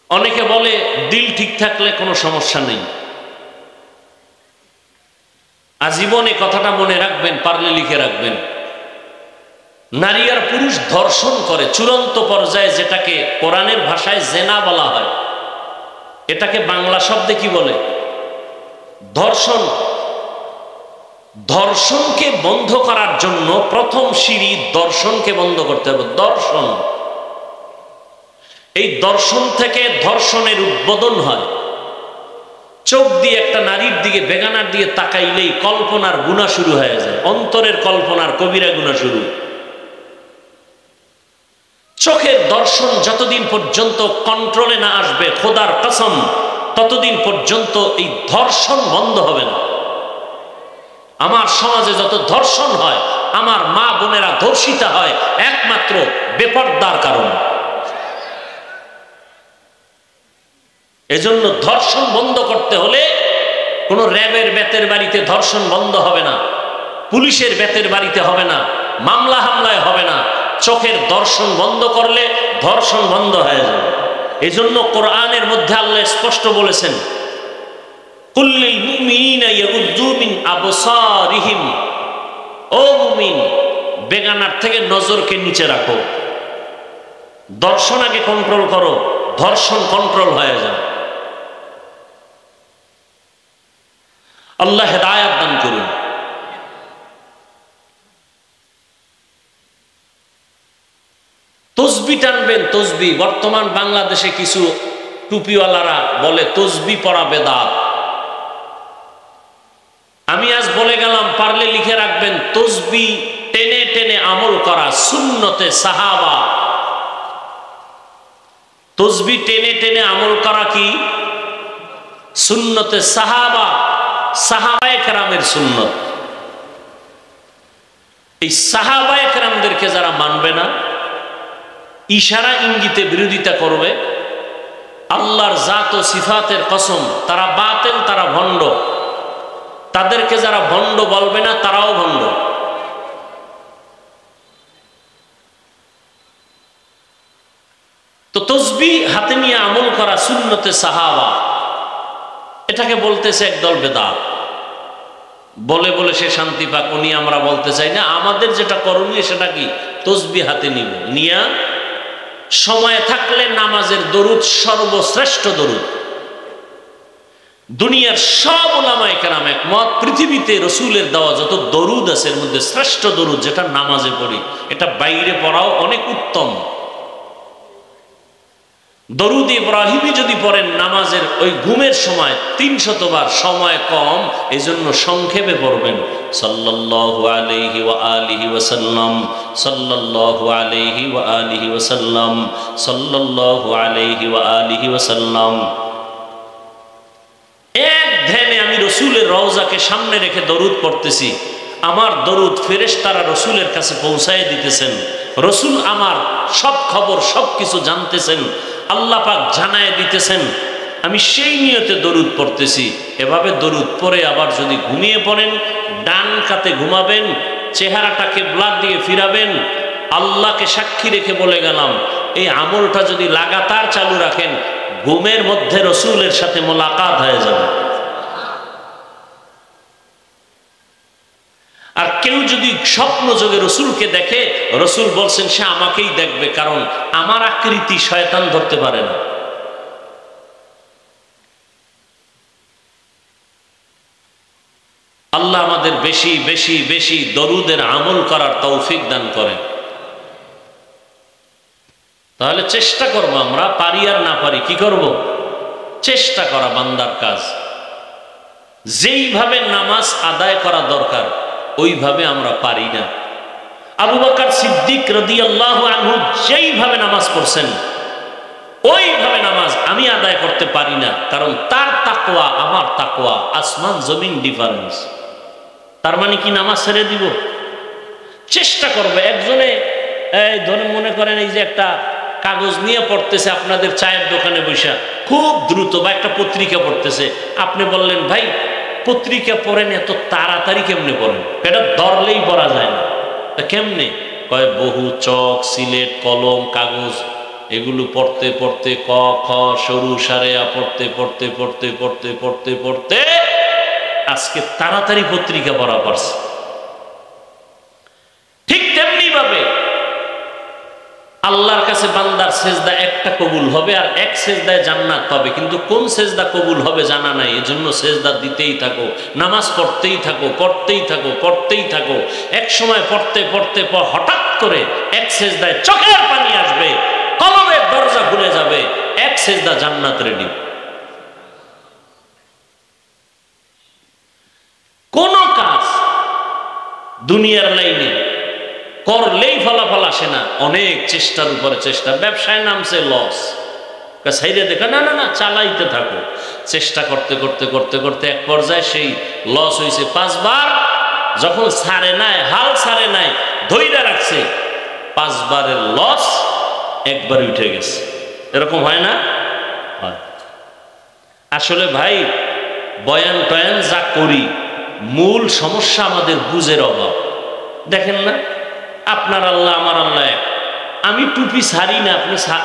অনেকে বলে দিল ঠিক থাকলে কোনো সমস্যা নেই। আজীবন এই কথাটা মনে রাখবেন, পারলে লিখে রাখবেন। নারী আর পুরুষ ধর্ষণ করে চূড়ান্ত পর্যায়ে, যেটাকে কোরআনের ভাষায় জেনা বলা হয়, এটাকে বাংলা শব্দে কি বলে? ধর্ষণ। ধর্ষণকে বন্ধ করার জন্য প্রথম সিঁড়ি দর্শনকে বন্ধ করতে হবে। দর্শন, এই দর্শন থেকে ধর্ষণের উদ্বোধন হয়। চোখ দিয়ে একটা নারীর দিকে, বেগানার দিকে তাকাইলেই কল্পনার গুনাহ শুরু হয়ে যায়, অন্তরের কল্পনার কবিরা গুনাহ শুরু। চোখের দর্শন যতদিন পর্যন্ত কন্ট্রোলে না আসবে, খোদার কসম, ততদিন পর্যন্ত এই ধর্ষণ বন্ধ হবে না। আমার সমাজে যত ধর্ষণ হয়, আমার মা বোনেরা ধর্ষিতা হয় একমাত্র বেপরদার কারণে। এজন্য ধর্ষণ বন্ধ করতে হলে কোনো র্যাবের বেতের বাড়িতে ধর্ষণ বন্ধ হবে না, পুলিশের বেতের বাড়িতে হবে না, মামলা হামলায় হবে না। চোখের দর্শন বন্ধ করলে ধর্ষণ বন্ধ হয়ে যাবে। এজন্য কোরআনের মধ্যে আল্লাহ স্পষ্ট বলেছেন, কুল্লিল মুমিনিনা ইয়াগুদ্দু মিন আবসারিহিম, ও মুমিন, বেগানার থেকে নজরকে নিচে রাখো। দর্শন আগে কন্ট্রোল করো, ধর্ষণ কন্ট্রোল হয়ে যায়। আল্লাহ হেদায়েত দান করুন। তসবি টানবেন, তসবি। বর্তমান বাংলাদেশে কিছু টুপিওয়ালারা বলে তসবি পড়া বেদাত। আমি আজ বলে গেলাম, পারলে লিখে রাখবেন, তসবি টেনে টেনে আমল করা সুন্নতে সাহাবা। তসবি টেনে টেনে আমল করা কি? সুন্নতে সাহাবা, সাহাবায়ে কেরামের সুন্নত। এই সাহাবায়ে কেরামদেরকে যারা মানবে না, ইশারা ইঙ্গিতে বিরোধিতা করবে, আল্লাহর জাত ও সিফাতের কসম তারা বাতিল, তারা ভণ্ড। তাদেরকে যারা ভণ্ড বলবে না তারাও ভণ্ড। তো তসবিহ হাতে নিয়ে আমল করা সুন্নতে সাহাবা, এটাকে বলতেছে একদল বেদাত। বলে বলে সে শান্তি পাক, উনি আমরা বলতে চাই না। আমাদের যেটা করণীয় সেটা কি? তসবিহ হাতে নিব, নিয়া সময় থাকলে নামাজের দরুদ সর্বশ্রেষ্ঠ দরুদ। দুনিয়ার সব উলামায়ে কেরাম একমত, পৃথিবীতে রসুলের দেওয়া যত দরুদ আছে এর মধ্যে শ্রেষ্ঠ দরুদ যেটা নামাজে পড়ি, এটা বাইরে পড়াও অনেক উত্তম। দরুদ ইব্রাহিমী যদি পড়েন নামাজের ওই ঘুমের সময় 300 বার, সময় কম এজন্য সংক্ষেপে পড়বেন। সাল্লাল্লাহু আলাইহি ওয়া আলিহি ওয়াসাল্লাম, সাল্লাল্লাহু আলাইহি ওয়া আলিহি ওয়াসাল্লাম, সাল্লাল্লাহু আলাইহি ওয়া আলিহি ওয়াসাল্লাম। এক ধ্যানে আমি রসুলের রওজাকে সামনে রেখে দরুদ পড়তেছি। আমার দরুদ ফেরেশতারা রসুলের কাছে পৌঁছায় দিতেছেন। রসুল আমার সব খবর সব কিছু জানতেছেন, আল্লাহ পাক জানায় দিতেছেন। আমি সেই নিয়তে দরুদ পড়তেছি। এভাবে দরুদ পড়ে আবার যদি ঘুমিয়ে পড়েন, ডান কাতে ঘুমাবেন, চেহারাটা কিবলার দিকে ফিরাবেন। আল্লাহকে সাক্ষী রেখে বলে গেলাম, এই আমলটা যদি লাগাতার চালু রাখেন, ঘুমের মধ্যে রসুলের সাথে মোলাকাত হয়ে যাবে। আর কেউ যদি স্বপ্ন যোগে রসুলকে দেখে, রসুল বলছেন সে আমাকেই দেখবে, কারণ আমার আকৃতি শয়তান ধরতে পারে না। আল্লাহ আমাদের বেশি বেশি বেশি দরুদের আমল করার তৌফিক দান করেন। তাহলে চেষ্টা করব, আমরা পারি আর না পারি কি করব? চেষ্টা করা বান্দার কাজ। যেইভাবে নামাজ আদায় করা দরকার ওইভাবে আমরা পারি না। আবু বকর সিদ্দিক রাদিয়াল্লাহু আনহু যেইভাবে নামাজ পড়ছেন ওইভাবে নামাজ আমি আদায় করতে পারি না, কারণ তার তাকওয়া আমার তাকওয়া আসমান জমিন ডিফারেন্স। তার মানে কি নামাজ ছেড়ে দিব? চেষ্টা করবে। একজনে ধরে মনে করেন এই যে একটা কাগজ নিয়ে পড়তেছে আপনাদের চায়ের দোকানে বসে, খুব দ্রুত, বা একটা পত্রিকা পড়তেছে, আপনি বললেন ভাই পত্রিকা পড়েন, এত তাড়াতাড়ি কেমনে পড়েন? এটা ধরলেই পড়া যায় না। তা কেমনে? কয় বহু চক, সিলেট, কলম, কাগজ এগুলো পড়তে পড়তে ক খ সরু সারেয়া পড়তে পড়তে পড়তে পড়তে পড়তে পড়তে আজকে তাড়াতাড়ি পত্রিকা পড়া পারছে। ঠিক তেমনি ভাবে আল্লাহর কাছে বান্দার সেজদা একটা কবুল হবে আর এক সেজদায় জান্নাত পাবে, কিন্তু কোন সেজদা কবুল হবে জানা নাই। এজন্য সেজদা দিতেই থাকো, নামাজ পড়তেই থাকো, পড়তেই থাকো, পড়তেই থাকো। এক সময় পড়তে পড়তে হঠাৎ করে এক সেজদায় চোখের পানি আসবে, কলমের দরজা খুলে যাবে, এক সেজদা জান্নাত রেডি। কোন কাজ দুনিয়ার লাইনে করলেই ফলাফল আসে না, অনেক চেষ্টার উপরে চেষ্টা। ব্যবসায় নামছে লস, সাইডে দেখা না না না চালাইতে থাকো। চেষ্টা করতে করতে করতে করতে এক পর্যায়ে সেই লস হয়েছে 5 বার। যখন ছাড়ে নাই, হাল ছাড়ে নাই, ধৈর্য রাখছে, 5 বারের লস একবার উঠে গেছে। এরকম হয় না? হয়। আসলে ভাই বয়ান টয়ান যা করি, মূল সমস্যা আমাদের বুঝের অভাব। দেখেন না, আপনার আল্লাহ আমার আল্লাহ এক। আমি টুপি ছাড়ি না,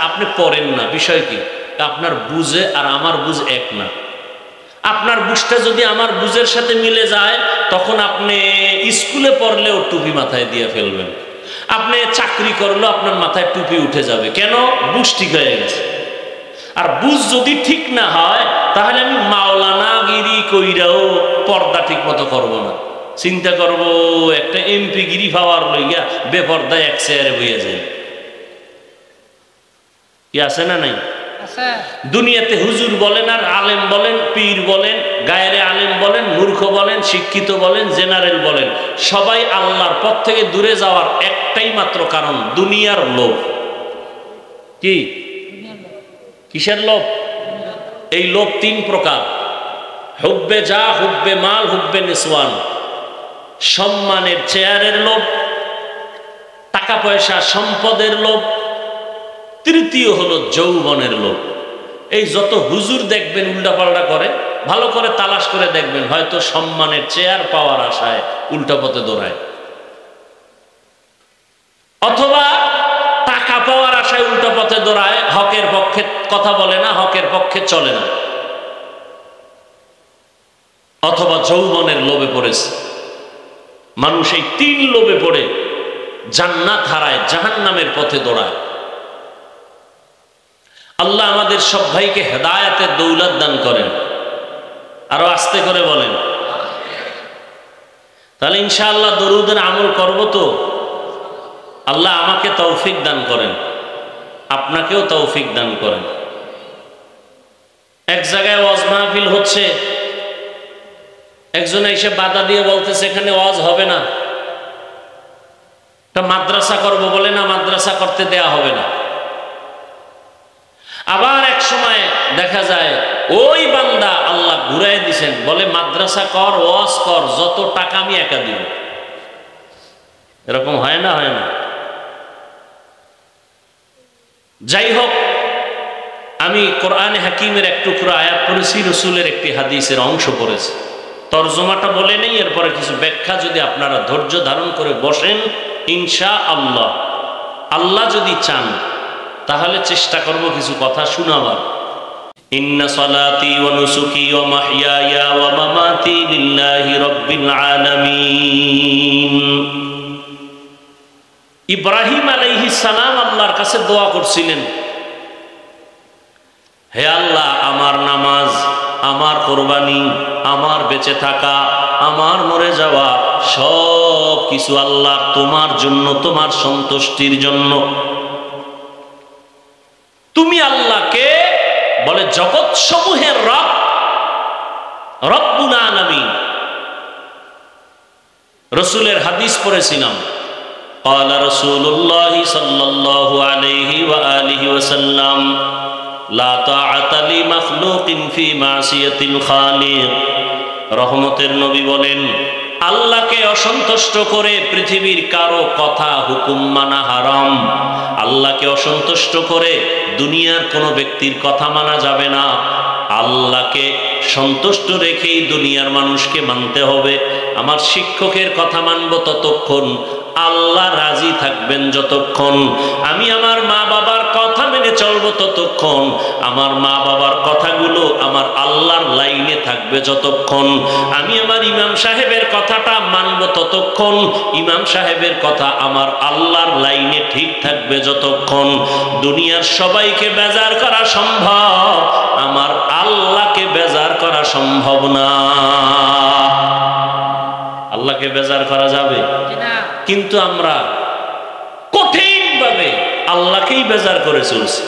আপনি পরেন না, বিষয় কি? আপনার বুঝে আর আমার বুঝ এক না। আপনার বুঝটা যদি আমার বুঝের সাথে মিলে যায়, তখন আপনি স্কুলে পড়লেও টুপি মাথায় দিয়ে ফেলবেন। আপনি চাকরি করলেও আপনার মাথায় টুপি উঠে যাবে। কেন? বুঝ ঠিক হয়ে গেছে। আর বুঝ যদি ঠিক না হয়, তাহলে আমি মাওলানা গিরি কইরাও পর্দা ঠিক মতো করবো না। চিন্তা করব একটা এমপি গিরি পাওয়ার লইয়া বেপর্দায় এক চেয়ারে বইয়া যায়। কি আছে না নাই? দুনিয়াতে হুজুর বলেন আর আলেম বলেন, পীর বলেন, গায়রে আলেম বলেন, মূর্খ বলেন, শিক্ষিত বলেন, জেনারেল বলেন, সবাই আল্লাহর পথ থেকে দূরে যাওয়ার একটাই মাত্র কারণ, দুনিয়ার লোভ। কি? কিসের লোভ? এই লোভ 3 প্রকার: হুব্বে যা, হুব্বে মাল, হুব্বে নিসওয়ান। সম্মানের চেয়ারের লোভ, টাকা পয়সা সম্পদের লোভ, তৃতীয় হলো যৌবনের লোভ। এই যত হুজুর দেখবেন উল্টাপাল্টা করে, ভালো করে তালাশ করে দেখবেন, হয়তো সম্মানের চেয়ার পাওয়ার আশায় উল্টা পথে দৌড়ায়, অথবা টাকা পাওয়ার আশায় উল্টা পথে দৌড়ায়, হকের পক্ষে কথা বলে না, হকের পক্ষে চলে না, অথবা যৌবনের লোভে পড়েছে। মানুষ এই তিন লোভে পড়ে জান্নাত হারায়, জাহান্নামের পথে দৌড়ায়। আল্লাহ আমাদের সব ভাইকে হেদায়েতের দৌলত দান করেন। আরো আস্তে করে বলেন। তাহলে ইনশাআল্লাহ দরুদের আমল করব তো। আল্লাহ আমাকে তৌফিক দান করেন, আপনাকেও তৌফিক দান করেন। এক জায়গায় ওয়াজ মাহফিল হচ্ছে, একজন এসে বাধা দিয়ে বলতেছে এখানে ওয়াজ হবে না, একটা মাদ্রাসা করব বলে, না মাদ্রাসা করতে দেয়া হবে না। আবার এক সময় দেখা যায় ওই বান্দা আল্লাহ ঘুরাই দিছেন, বলে মাদ্রাসা কর, ওয়াজ কর, যত টাকা আমি একা দিব। এরকম হয় না? হয় না? যাই হোক, আমি কোরআনে হাকিমের এক টুকরো আয়াত পড়েছি, রসুলের একটি হাদিসের অংশ পড়েছি। তরজমাটা বলে নেই, এরপরে কিছু ব্যাখ্যা যদি আপনারা ধৈর্য ধারণ করে বসেন, ইনশাআল্লাহ আল্লাহ যদি চান তাহলে চেষ্টা করব কিছু কথা শোনাবার। ইন্না সালাতি ওয়া নুসুকি ওয়া মাহইয়ায়া ওয়া মামাতি লিল্লাহি রাব্বিল আলামিন। ইব্রাহিম আলাইহিস সালাম আল্লাহর কাছে দোয়া করছিলেন, হে আল্লাহ, আমার নামাজ, আমার কোরবানি, আমার বেঁচে থাকা, আমার মরে যাওয়া, সব কিছু আল্লাহ তোমার জন্য, তোমার সন্তুষ্টির জন্য। তুমি আল্লাহকে বলে জগৎ সমূহের রব, রব্বুল আলামিন। রসুলের হাদিস পড়েছিলাম, قال رسول الله صلى الله عليه وآله وسلم لا طاعة لمخلوق في معصية الخالق। রহমতের নবী বলেন, আল্লাহকে অসন্তুষ্ট করে পৃথিবীর কারো কথা হুকুম মানা হারাম। আল্লাহকে অসন্তুষ্ট করে দুনিয়ার কোনো ব্যক্তির কথা মানা যাবে না। আল্লাহকে সন্তুষ্ট রেখেই দুনিয়ার মানুষকে মানতে হবে। আমার শিক্ষকের কথা মানব ততক্ষণ, আল্লাহ রাজি থাকবেন যতক্ষণ। আমি আমার মা বাবার কথা মেনে চলবো ততক্ষণ, আমার মা বাবার কথাগুলো আমার আল্লাহর লাইনে থাকবে যতক্ষণ। আমি আমার ইমাম সাহেবের কথাটা মানব ততক্ষণ, ইমাম সাহেবের কথা আমার আল্লাহর লাইনে ঠিক থাকবে যতক্ষণ। দুনিয়ার সবাইকে বেজার করা সম্ভব, আমার আল্লাহকে বেজার করা সম্ভব না। আল্লাহকে বেজার করা যাবে? কিন্তু আমরা কঠিনভাবে আল্লাহকেই বেজার করে চলছি।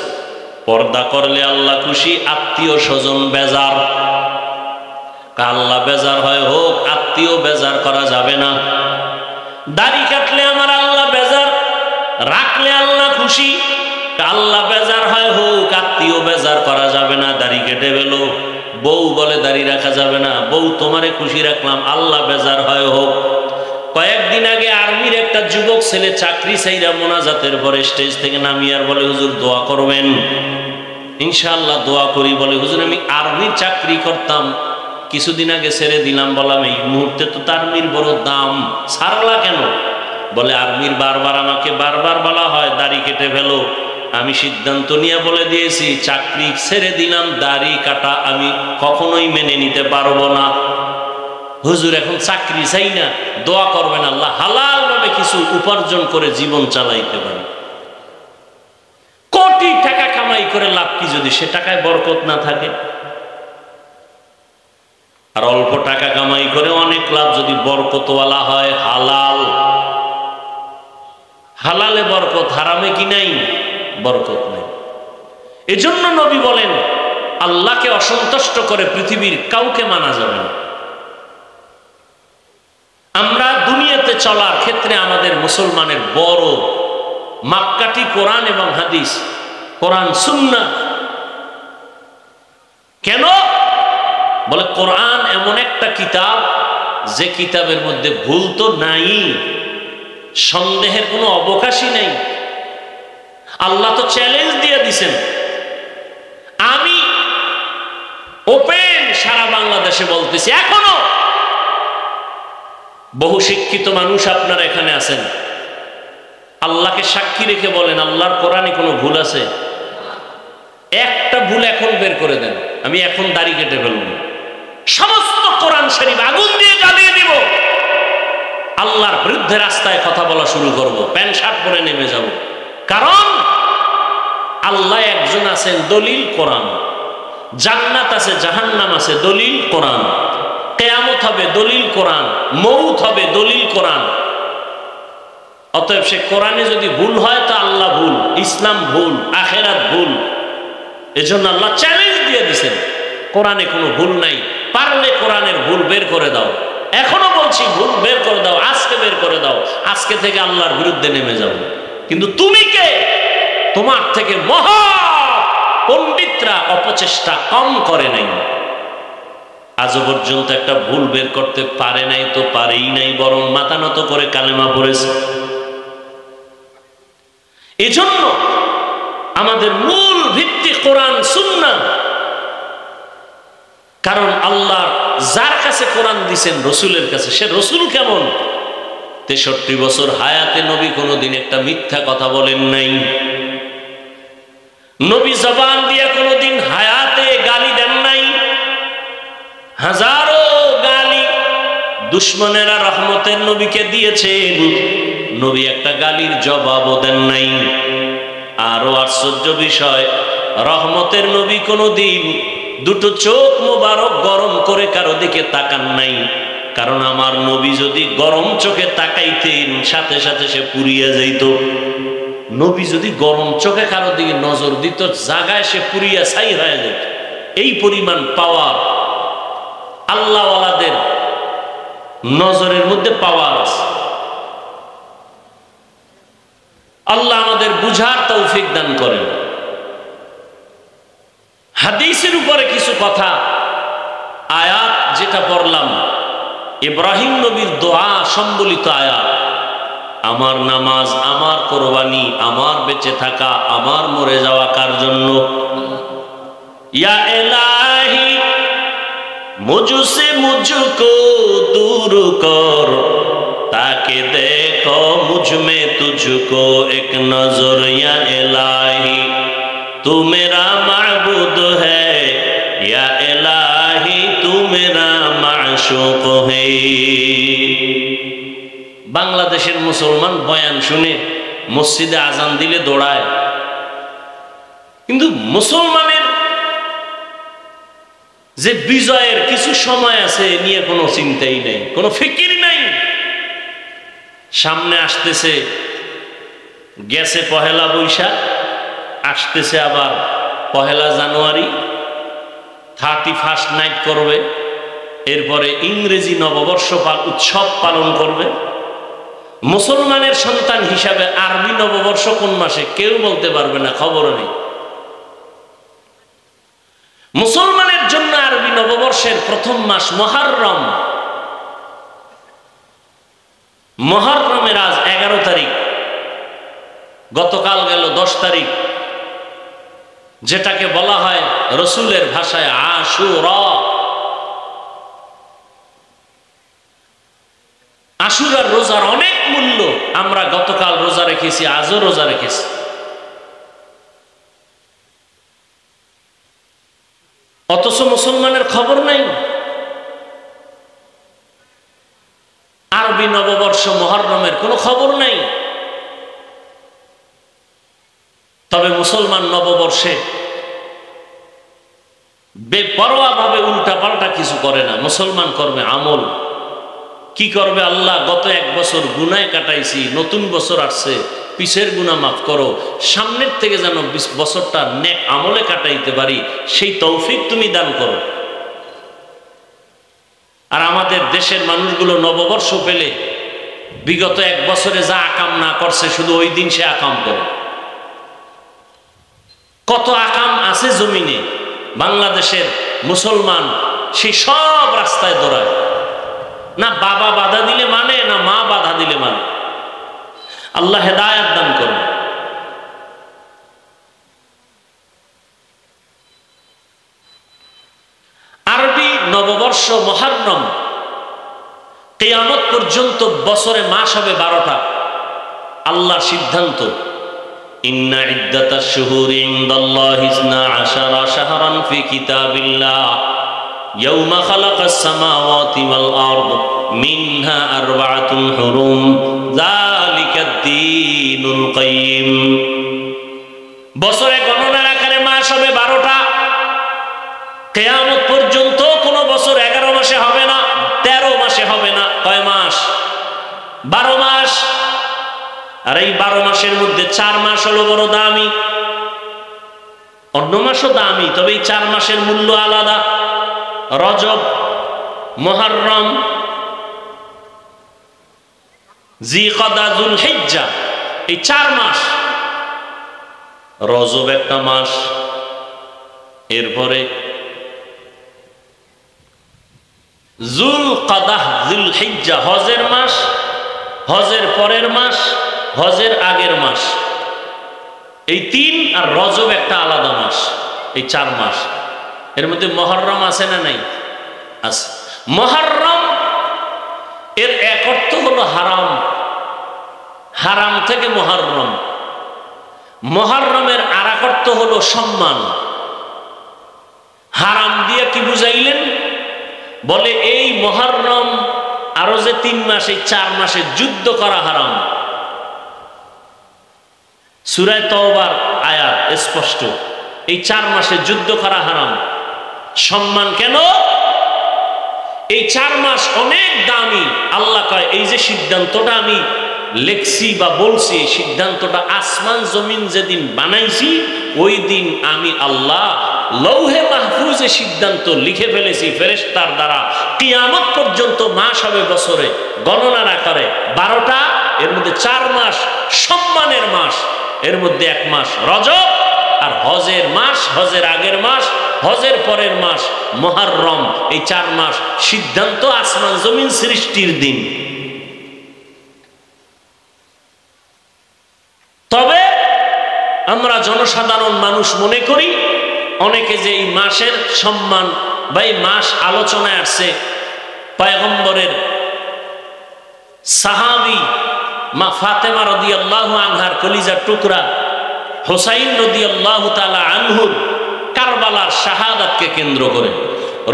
পর্দা করলে আল্লাহ খুশি, আত্মীয় স্বজন বেজার। আল্লাহ বেজার হয় হোক, আত্মীয় বেজার করা যাবে না। দাড়ি কাটলে আমার আল্লাহ বেজার, রাখলে আল্লাহ খুশি। আল্লাহ বেজার হয় হোক, আত্মীয় বেজার করা যাবে না। দাড়ি কেটে গেল, বউ বলে দাড়ি রাখা যাবে না, বউ তোমারে খুশি রাখলাম, আল্লাহ বেজার হয় হোক। কয়েকদিন আগে আর্মির একটা যুবক ছেলে চাকরি চাইরা মোনাজাতের পরে স্টেজ থেকে নামিয়ে আর বলে, হুজুর দোয়া করবেন। ইনশাআল্লাহ দোয়া করি। বলে, হুজুর আমি আর্মির চাকরি করতাম, কিছুদিন আগে ছেড়ে দিলাম। বললাম, এই মুহূর্তে তো আর্মির বড় দাম, ছাড়লা কেন? বলে, আর্মির বারবার আমাকে বারবার বলা হয় দাড়ি কেটে ফেলো। আমি সিদ্ধান্ত নিয়ে বলে দিয়েছি, চাকরি ছেড়ে দিলাম, দাড়ি কাটা আমি কখনোই মেনে নিতে পারবো না। হুজুর এখন চাকরি চাই না, দোয়া করবেন আল্লাহ হালাল ভাবে কিছু উপার্জন করে জীবন চালাইতে পারে। কোটি টাকা কামাই করে লাভ কি যদি সে টাকায় বরকত না থাকে? আর অল্প টাকা কামাই করে অনেক লাভ যদি বরকতওয়ালা হয়, হালাল, হালালে বরকত, হারামে কি নাই? বরকত নাই। এজন্য নবী বলেন, আল্লাহকে অসন্তুষ্ট করে পৃথিবীর কাউকে মানা যাবে না। আমরা দুনিয়াতে চলার ক্ষেত্রে আমাদের মুসলমানের বড় মাপকাঠি কোরআন এবং হাদিস, কোরআন সুন্নাহ। কেন? বলে, কোরআন এমন একটা কিতাব যে কিতাবের মধ্যে ভুল তো নাই, সন্দেহের কোনো অবকাশই নেই। আল্লাহ তো চ্যালেঞ্জ দিয়ে দিছেন। আমি ওপেন সারা বাংলাদেশে বলতেছি, এখনো বহু শিক্ষিত মানুষ আপনারা এখানে আছেন, আল্লাহকে সাক্ষী রেখে বলেন আল্লাহর কোরআনে কোনো ভুল আছে? একটা ভুল এখন বের করে দেন, আমি এখন দাড়ি কেটে ফেলব, সমস্ত কোরআন শরীফ আগুন দিয়ে জ্বালিয়ে দিব, আল্লাহর বিরুদ্ধে রাস্তায় কথা বলা শুরু করব, প্যান্ট শার্ট পরে নেমে যাব। কারণ আল্লাহ একজন আছেন, দলিল কোরআন। জান্নাত আছে, জাহান্নাম আছে, দলিল কোরআন। কিয়ামত হবে, দলিল কোরআন। মউত হবে, দলিল কোরআন। অতএব সে কোরআনে যদি ভুল হয় তা আল্লাহ ভুল, ইসলাম ভুল, আখেরাত ভুল। এজন্য আল্লাহ চ্যালেঞ্জ দিয়ে দিয়েছেন, কোরআনে কোনো ভুল নাই, পারলে কোরআনের ভুল বের করে দাও। এখনো বলছি, ভুল বের করে দাও, আজকে বের করে দাও, আজকে থেকে আল্লাহর বিরুদ্ধে নেমে যাও। কিন্তু তুমি কে? তোমার থেকে মহা পণ্ডিতরা অপচেষ্টা কম করে নাই, আজও পর্যন্ত একটা ভুল বের করতে পারে নাই, তো পারেই নাই, বরং মাথা নত করে কালেমা পড়েছে। এজন্য আমাদের মূল ভিত্তি কোরআন সুন্নাহ। কারণ আল্লাহ যার কাছে কোরআন দিয়েছেন, রসুলের কাছে, সে রসুল কেমন? 63 বছর হায়াতে নবী কোনোদিন একটা মিথ্যা কথা বলেন নাই। নবী জবান দিয়ে কোনোদিন হায়াতে গালি দেন নাই। হাজারো গালি দুশ্মনেরা রহমতের নবীকে দিয়েছেন, নবী একটা গালির জবাবও দেন নাই। আরো আশ্চর্য বিষয়, রহমতের নবী কোনোদিন দুটো চোখ মোবারক গরম করে কারো দিকে তাকান নাই। কারণ আমার নবী যদি গরম চোখে তাকাইতেন, সাথে সাথে সে পুড়িয়া যাইত। নবী যদি গরম চোখে কারো দিকে নজর দিত, জায়গায় সে পুড়িয়া ছাই হয়ে যেত। এই পরিমাণ পাওয়ার আল্লাহওয়ালাদের নজরের মধ্যে পাওয়ার আছে। আল্লাহ আমাদের বুঝার তৌফিক দান করেন। হাদিসের উপরে কিছু কথা, আয়াত যেটা পড়লাম, ইব্রাহিম নবীর দোয়া সম্বলিত আয়াত। আমার নামাজ, আমার কোরবানি, আমার বেঁচে থাকা, আমার মরে যাওয়া কার জন্য? ইয়া ইলাহি মুঝসে মুঝকো দূর কর, তাকে দেখো মুঝ में तुझको एक नजर। या इलाही तू मेरा माबूद है, या इलाही तू मेरा माशूक है। বাংলাদেশের মুসলমান বয়ান শুনে মসজিদে আজান দিলে দৌড়ায়, কিন্তু মুসলমানের যে বিজয়ের কিছু সময় আছে নিয়ে কোনো চিন্তাই নেই, কোনো ফিকির নাই। সামনে আসতেছে, গেছে পহেলা বৈশাখ, আসতেছে আবার 1 জানুয়ারি, 31st নাইট করবে, এরপরে ইংরেজি নববর্ষ উৎসব পালন করবে। মুসলমানের সন্তান হিসাবে আরবি নববর্ষ কোন মাসে কেউ বলতে পারবে না, খবর নেই। মুসলমানের জন্য আরবি নববর্ষের প্রথম মাস মুহররম। মুহররমের আজ 11 তারিখ, গতকাল গেল 10 তারিখ, যেটাকে বলা হয় রসুলের ভাষায় আশুরা। আশুরার রোজার অনেক মূল্য। আমরা গতকাল রোজা রেখেছি, আজও রোজা রেখেছি। অথচ মুসলমানের খবর নাই। আরবি নববর্ষ মুহররমের কোনো খবর নাই। তবে মুসলমান নববর্ষে বেপরোয়া ভাবে উল্টা পাল্টা কিছু করে না। মুসলমান করবে আমল। কি করবে? আল্লাহ গত 1 বছর গুনায় কাটাইছি, নতুন বছর আসছে, পিছের গুনাহ মাফ করো, সামনের থেকে যেন 20 বছরটা নেক আমলে কাটাইতে পারি, সেই তৌফিক তুমি দান করো। আর আমাদের দেশের মানুষগুলো নববর্ষ পেলে বিগত 1 বছরে যা আকাম না করছে, শুধু ওই দিন সে আকাম করে। কত আকাম আছে জমিনে, বাংলাদেশের মুসলমান সেই সব রাস্তায় দৌড়ায়। না বাবা বাধা দিলে মানে, না মা বাধা দিলে মানে। আল্লাহ হেদায়েত দান করুন। আরবি নববর্ষ মুহররম, কিয়ামত পর্যন্ত বছরে মাস হবে 12টা। আল্লাহর সিদ্ধান্ত, ইন্না ইদ্দাতাশ শুহুরি ইনদাল্লাহি 12 শাহরান ফি কিতাবিল্লাহ ইয়াওমা খালাকাস সামাওয়াতি ওয়াল আরদ মিনহা আরবাআতুন হুরুম যালিকাদ দীনুল কাইয়্যিম। বছরে গণনার আকারে মাস হবে 12টা। কিয়ামত পর্যন্ত কোন বছর 11 মাসে হবে না, 13 মাসে হবে না। কয় মাস? 12 মাস। আর এই 12 মাসের মধ্যে 4 মাস হলো বড় দামি, অন্য মাসও দামি, তবে এই 4 মাসের মূল্য আলাদা। রজব, মুহররম, জিকদা, যুলহিজ্জা, এই 4 মাস। রজব একটা মাস, এরপরে যুলকাদাহ, যুলহিজ্জা হজের মাস, হজের পরের মাস, হজের আগের মাস। এই 3 আর রজব একটা আলাদা মাস। এই 4 মাস। এর মধ্যে মুহররম আছে না নাই? আছে। মুহররম এর এক অর্থ হলো হারাম, হারাম থেকে মুহররম। মুহররমের আর এক অর্থ হলো সম্মান। হারাম দিয়ে কি বুঝাইলেন? বলে এই মুহররম আরো যে 3 মাস, এই 4 মাসে যুদ্ধ করা হারাম। সূরা তাওবার আয়াত স্পষ্ট, এই 4 মাসে যুদ্ধ করা হারাম। সম্মান কেন? এই 4 মাস অনেক দামি। আল্লাহ কয় এই যে সিদ্ধান্তটা আমি লেখছি বা বলছি, সিদ্ধান্তটা আসমান জমিন যেদিন বানাইছি ওই দিন আমি আল্লাহ লৌহে মাহফুজে সিদ্ধান্ত লিখে ফেলেছি ফেরেশতার দ্বারা। কিয়ামত পর্যন্ত মাস হবে বছরে গণনার আকারে 12টা। এর মধ্যে 4 মাস সম্মানের মাস, এর মধ্যে 1 মাস রজব, আর হজের মাস, হজের আগের মাস, হজের পরের মাস মুহররম। এই 4 মাস সিদ্ধান্ত আসমান জমিন সৃষ্টির দিন। তবে আমরা জনসাধারণ মানুষ মনে করি অনেকে যে এই মাসের সম্মান বা এই মাস আলোচনায় আসছে, পয়গম্বরের সাহাবী মা ফাতেমা রাদিয়াল্লাহু আনহার কলিজার টুকরা হুসাইন রাদিয়াল্লাহু তাআলা আনহুর কারবালার শাহাদাতকে কেন্দ্র করে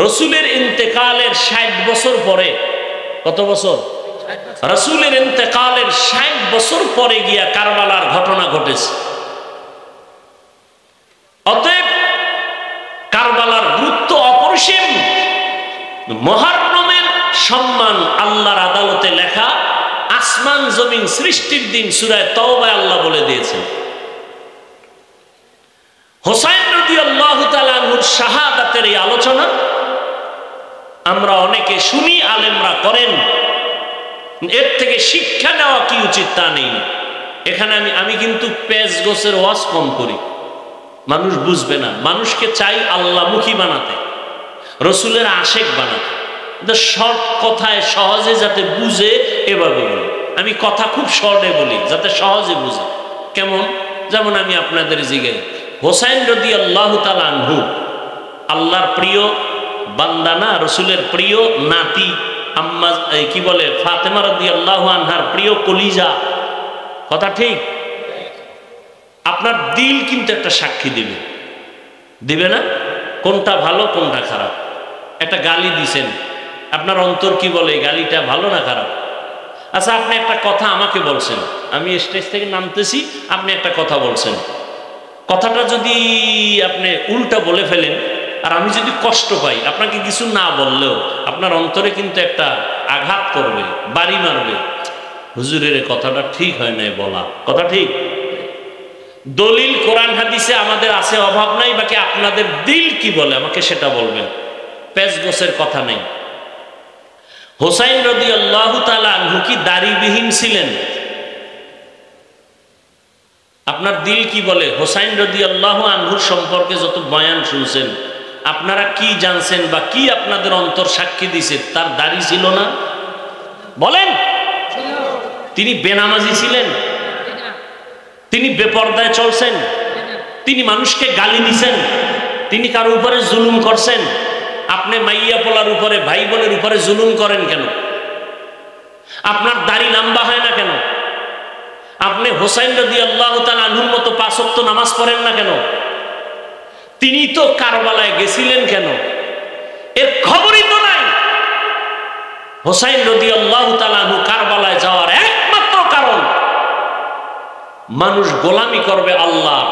রাসূলের ইন্তেকালের 60 বছর পরে, কত বছর? রাসূলের ইন্তেকালের 60 বছর পরে গিয়া কারবালার ঘটনা ঘটেছে। অতএব কারবালার গুরুত্ব অপরিসীম। মুহররমের সম্মান আল্লাহর আদালতে লেখা, আসমান জমিন সৃষ্টির দিন সূরা তাওবায় আল্লাহ বলে দিয়েছেন। হুসাইন রাদিয়াল্লাহু তাআলা আনহুর শাহাদাতের এই আলোচনা আমরা অনেকে শুনি, আলেমরা করেন। এর থেকে শিক্ষা নেওয়া কি উচিত তা নেই। এখানে আমি কিন্তু পেজ গোছের ওয়াজ কম করি, মানুষ বুঝবে না। মানুষকে চাই আল্লাহমুখী বানাতে, রসুলের আশেক বানাতে। শর্ট কথায় সহজে যাতে বুঝে এভাবে বলি। আমি কথা খুব শর্টে বলি যাতে সহজে বুঝে। কেমন? যেমন আমি আপনাদের জিগাই, হুসাইন রাদিয়াল্লাহু তাআলা আনহু আল্লাহর প্রিয় বান্দা না, রসুলের প্রিয় নাতি, আম্মা কি বলে ফাতেমা রাদিয়াল্লাহু আনহার প্রিয় কলিজা। কথা ঠিক? আপনার দিল কিন্তু একটা সাক্ষী দিবে, দিবে না? কোনটা ভালো কোনটা খারাপ। একটা গালি দিছেন, আপনার অন্তর কি বলে গালিটা ভালো না খারাপ? আচ্ছা, আপনি একটা কথা আমাকে বলছেন, আমি স্টেজ থেকে নামতেছি, আপনি একটা কথা বলছেন। কথাটা যদি আপনি উল্টা বলে ফেলেন আর আমি যদি কষ্ট পাই, আপনাকে কিছু না বললেও আপনার অন্তরে কিন্তু একটা আঘাত করবে, বাড়ি মারবে। হুজুরের কথাটা ঠিক হয় নাই বলা, কথা ঠিক? দলিল কোরআন হাদিসে আমাদের আছে, অভাব নাই, বাকি আপনাদের দিল কি বলে আমাকে সেটা বলবেন। পেজ গোছের কথা নেই। হুসাইন রাদিয়াল্লাহু তাআলা আনহু কি দাড়িবিহীন ছিলেন? আপনার দিল কি বলে? হুসাইন রাদিয়াল্লাহু আনহুর সম্পর্কে যত বয়ান শুনছেন, আপনারা কি জানছেন বা কি আপনাদের অন্তর সাক্ষী দিছে? তার দাড়ি ছিল না? বলেন। তিনি বেনামাজি ছিলেন? তিনি বেপরদায় চলছেন, তিনি মানুষকে গালি দিছেন, তিনি কারো উপরে জুলুম করছেন। আপনি মাইয়া পোলার উপরে, ভাই বোনের উপরে জুলুম করেন কেন? আপনার দাড়ি লম্বা হয় না কেন? আপনি হোসাইন রাদিয়াল্লাহু তাআলা আনহুর মতো 5 ওয়াক্ত নামাজ পড়েন না কেন? তিনি তো কারবালায় গেছিলেন কেন? এর খবরই তো নাই। হোসাইন রাদিয়াল্লাহু তাআলা আনহু কারবালায় যাওয়ার একমাত্র কারণ, মানুষ গোলামি করবে আল্লাহ,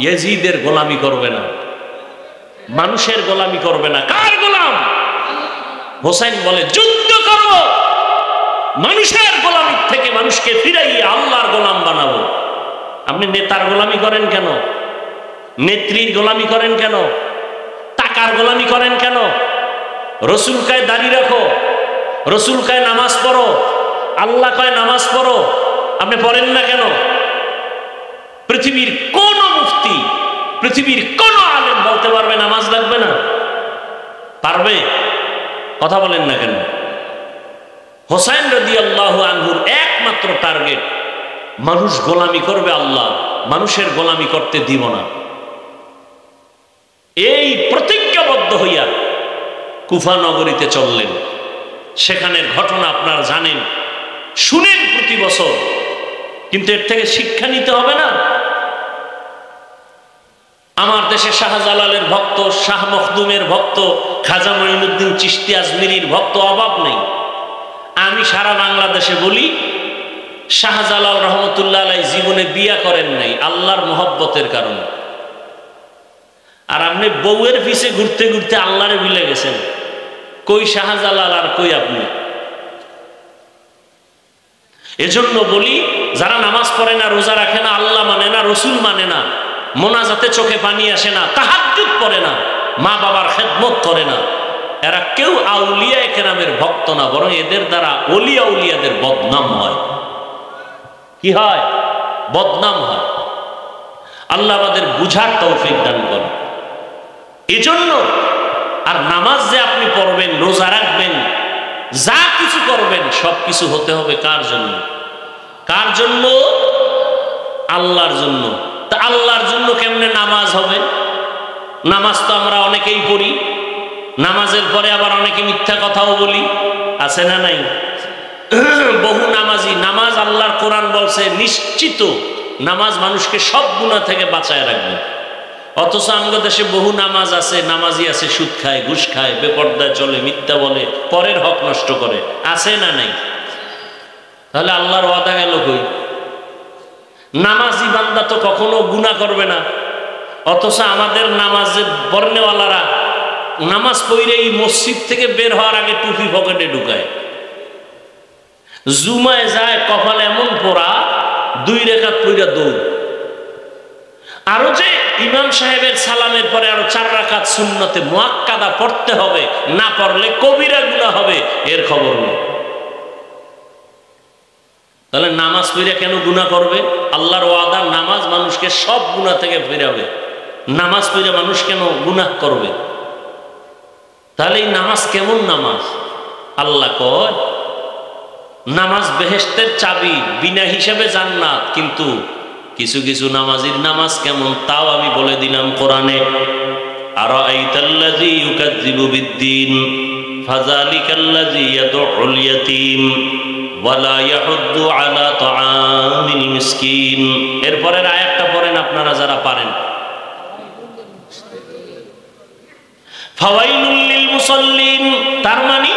ইয়াজিদের গোলামি করবে না, মানুষের গোলামি করবে না। কার গোলাম? হোসাইন বলে যুদ্ধ করো, মানুষের গোলামি থেকে মানুষকে ফিরাইয়া আল্লাহর গোলাম বানাবো। আপনি নেতার গোলামি করেন কেন? নেত্রীর গোলামি করেন কেন? টাকার গোলামি করেন কেন? রসুল কয় দাড়ি রাখো, রসুল কয় নামাজ পড়ো, আল্লাহ কয় নামাজ পড়ো, আপনি পড়েন না কেন? পৃথিবীর কোন মুফতি, পৃথিবীর কোন আলেম বলতে পারবে নামাজ লাগবে না? পারবে? কথা বলেন না কেন? হোসাইন রাদিয়াল্লাহু আনহুর একমাত্র টার্গেট, মানুষ গোলামি করবে আল্লাহ, মানুষের গোলামি করতে দিব না। এই প্রতিজ্ঞাবদ্ধ হইয়া কুফা নগরীতে চললেন। সেখানের ঘটনা আপনারা জানেন, শুনেন প্রতি বছর, কিন্তু এর থেকে শিক্ষা নিতে হবে না? আমার দেশে শাহজালালের ভক্ত, শাহ মখদুমের ভক্ত, খাজা মঈনুদ্দিন চিশতি আজমিরির ভক্ত অভাব নেই। আমি সারা বাংলাদেশে বলি, শাহজালাল রহমতুল্লাহ আলাইহি জীবনে বিয়া করেন নাই আল্লাহর মহব্বতের কারণে। আর আপনি বউয়ের পিছে ঘুরতে ঘুরতে আল্লাহরে ভুলে গেছেন। কই শাহজালাল আর কই আপনি? এজন্য বলি, যারা নামাজ পড়ে না, রোজা রাখে না, আল্লাহ মানে না, রসুল মানে না, মোনাজাতে চোখে পানি আসে না, তাহাজ্জুদ পড়ে না, মা বাবার খেদমত করে না, এরা কেউ আউলিয়া কেরামের ভক্ত না, বরং এদের দ্বারা ওলিয়া উলিয়াদের বদনাম হয়। কি হয়? বদনাম হয়। আল্লাহ আমাদের বুঝার তৌফিক দান করেন। এজন্য আর নামাজ যে আপনি পড়বেন, রোজা রাখবেন, যা কিছু করবেন, সব কিছু হতে হবে কার জন্য? কার জন্য? আল্লাহর জন্য। তা আল্লাহর জন্য কেমনে নামাজ হবে? নামাজ তো আমরা অনেকেই পড়ি, নামাজের পরে আবার অনেকে মিথ্যা কথাও বলি, আছে না নাই? বহু নামাজি, নামাজ আল্লাহর কোরআন বলছে নিশ্চিত নামাজ মানুষকে সব গুনাহ থেকে বাঁচায় রাখবে। অথচ আমাদের দেশে বহু নামাজ আছে, নামাজি আছে সুদ খায়, ঘুষ খায়, বেপরদায় চলে, মিথ্যা বলে, পরের হক নষ্ট করে, আছে না নাই? তাহলে আল্লাহর ওয়াদা গেল কই? নামাজি বান্দা তো কখনো গুনাহ করবে না, অথচ আমাদের নামাজের বর্ণেওয়ালারা নামাজ পড়েই মসজিদ থেকে বের হওয়ার আগে টুপি পকেটে ঢুকায়, জুমায় যায় কপাল এমন পোড়া, 2 রাকাত পড়া দৌড়। আরো যে ইমাম সাহেবের সালামের পরে আরো 4 রাকাত সুন্নতে মুআক্কাদা পড়তে হবে, না পড়লে কবিরা গুনাহ হবে, এর খবর নেই। তাহলে নামাজ পড়ে কেন গুনাহ করবে? আল্লাহর ওয়াদা নামাজ মানুষকে সব গুনাহ থেকে ফেরাবে, নামাজ পড়ে মানুষ কেন গুনাহ করবে? তাহলে এই নামাজ কেমন নামাজ? আল্লাহ কয় নামাজ বেহেশতের চাবি, বিনা হিসাবে জান্নাত। কিন্তু কিছু কিছু নামাজির নামাজ কেমন তাও আমি বলে দিলাম কোরআনে। আরাআইতাল্লাযী ইউকাযযিবু বিদ্দীন ফাযালিকাল্লাযী ইয়াদউল ইয়াতীম ওয়া লা ইয়াহুদ্দু আলা তাআমিল মিসকিন। এরপরের আয়াতটা পড়েন আপনারা যারা পারেন। ফাওয়াইলুল লিল মুসাল্লিন, তার মানে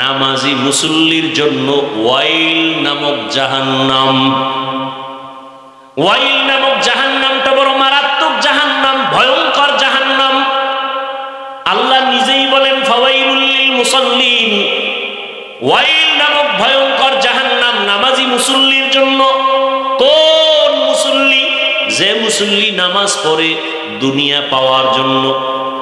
নামাজি মুসল্লির জন্য ওয়াইল নামক জাহান্নাম। ওয়াইল নামক জাহান্নামটা বড় মারাত্মক জাহান্নাম, ভয়ঙ্কর জাহান্নাম। আল্লাহ নিজেই বলেন ফাওয়াইলুল লিল মুসাল্লিন, ওয়াইল নামক ভয়ঙ্কর জাহান্নাম নামাজি মুসল্লির জন্য। কোন মুসল্লি? যে মুসল্লি নামাজ পড়ে দুনিয়া পাওয়ার জন্য,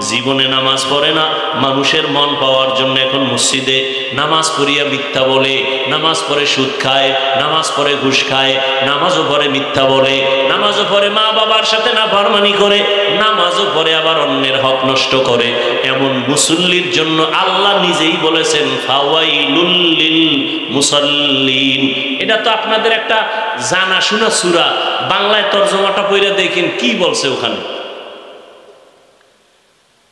জীবনে নামাজ পড়ে না, মানুষের মন পাওয়ার জন্য এখন মসজিদে নামাজ পড়িয়া মিথ্যা বলে, নামাজ পড়ে সুদ খায়, নামাজ পড়ে ঘুষ খায়, নামাজও পড়ে মিথ্যা বলে, নামাজও পড়ে মা বাবার সাথে নাফরমানি করে, নামাজও পড়ে আবার অন্যের হক নষ্ট করে। এমন মুসল্লির জন্য আল্লাহ নিজেই বলেছেন ফাওয়াইলুল লিল মুসাল্লিন। এটা তো আপনাদের একটা জানাশোনা সূরা, বাংলায় তরজমাটা পড়ে দেখেন কি বলছে ওখানে।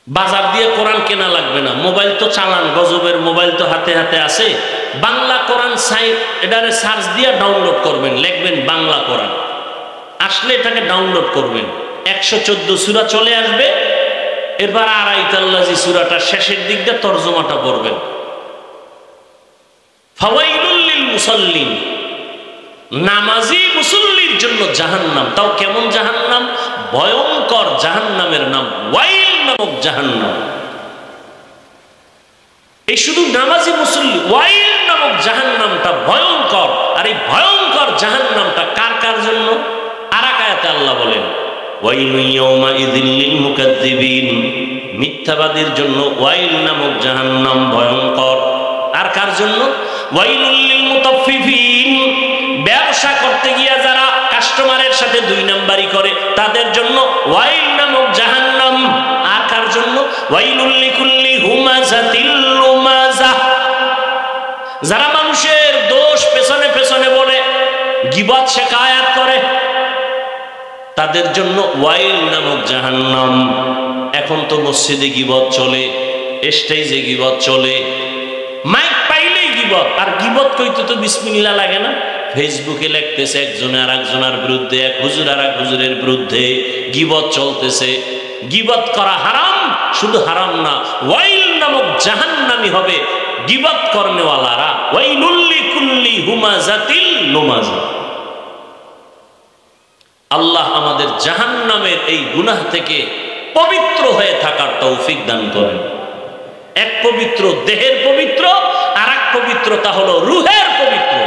বাজার দিয়ে কোরআন কেনা লাগবে না, মোবাইল তো চালান, গজবের মোবাইল তো হাতে হাতে আছে, বাংলা কোরআন এটারে সার্চ দিয়ে ডাউনলোড করবেন, লিখবেন বাংলা কোরআন, আসলে এটাকে ডাউনলোড করবেন, 114 সূরা চলে আসবে। এরপর আরাইতাল্লাজি সূরাটা শেষের দিক দিয়ে তরজমাটা পড়বেন। ফাওয়াইলুল লিল মুসাল্লিন, নামাজি মুসল্লির জন্য জাহান্নাম। তাও কেমন জাহান্নাম? ভয়ঙ্কর জাহান্নামের নাম ওয়াইল নামক জাহান্নাম। এই শুধু নামাজি মুসল্লি, ওয়াইল নামক জাহান্নামটা ভয়ঙ্কর। আর এই ভয়ঙ্কর জাহান্নামটা কার কার জন্য? আরেক আয়াতে আল্লাহ বলেন ওয়াইলু ইয়াউমাইযিল লিল মুকাদ্দিবিন, মিথ্যাবাদীর জন্য ওয়াইল নামক জাহান্নাম ভয়ঙ্কর। আর কার জন্য? ওয়াইলুল লিল মুতাফফিফিন, ব্যবসা করতে গিয়া যারা কাস্টমারের সাথে দুই নাম্বারি করে তাদের জন্য ওয়াইল নামক জাহান্নাম। আর কার জন্য? ওয়াইলুল লিকুল্লি হুমাযাতিল লুমাযা, যারা মানুষের দোষ পেছনে পেছনে বলে, গীবত শিকায়াত করে, তাদের জন্য ওয়াইল নামক জাহান্নাম। এখন তো মসজিদে গীবত চলে, স্টেজে গীবত চলে, মাইক পাইলেই গীবত। আর গীবত কইতে তো বিসমিল্লাহ লাগে না, ফেসবুকে লিখতেছে একজনে আর একজনের বিরুদ্ধে, এক হুজুর আর এক হুজুরের বিরুদ্ধে গীবত চলতেছে। গীবত করা হারাম, শুধু হারাম না, ওয়াইল নামক জাহান্নামী হবে গীবত করনেওয়ালারা। ওয়াইলুল লিকুল্লি হুমাযাতিল লুমাযা। আল্লাহ আমাদের জাহান্নামের এই গুনাহ থেকে পবিত্র হয়ে থাকার তৌফিক দান করেন। এক পবিত্র দেহের পবিত্র, আর এক পবিত্রতা হলো রুহের পবিত্র।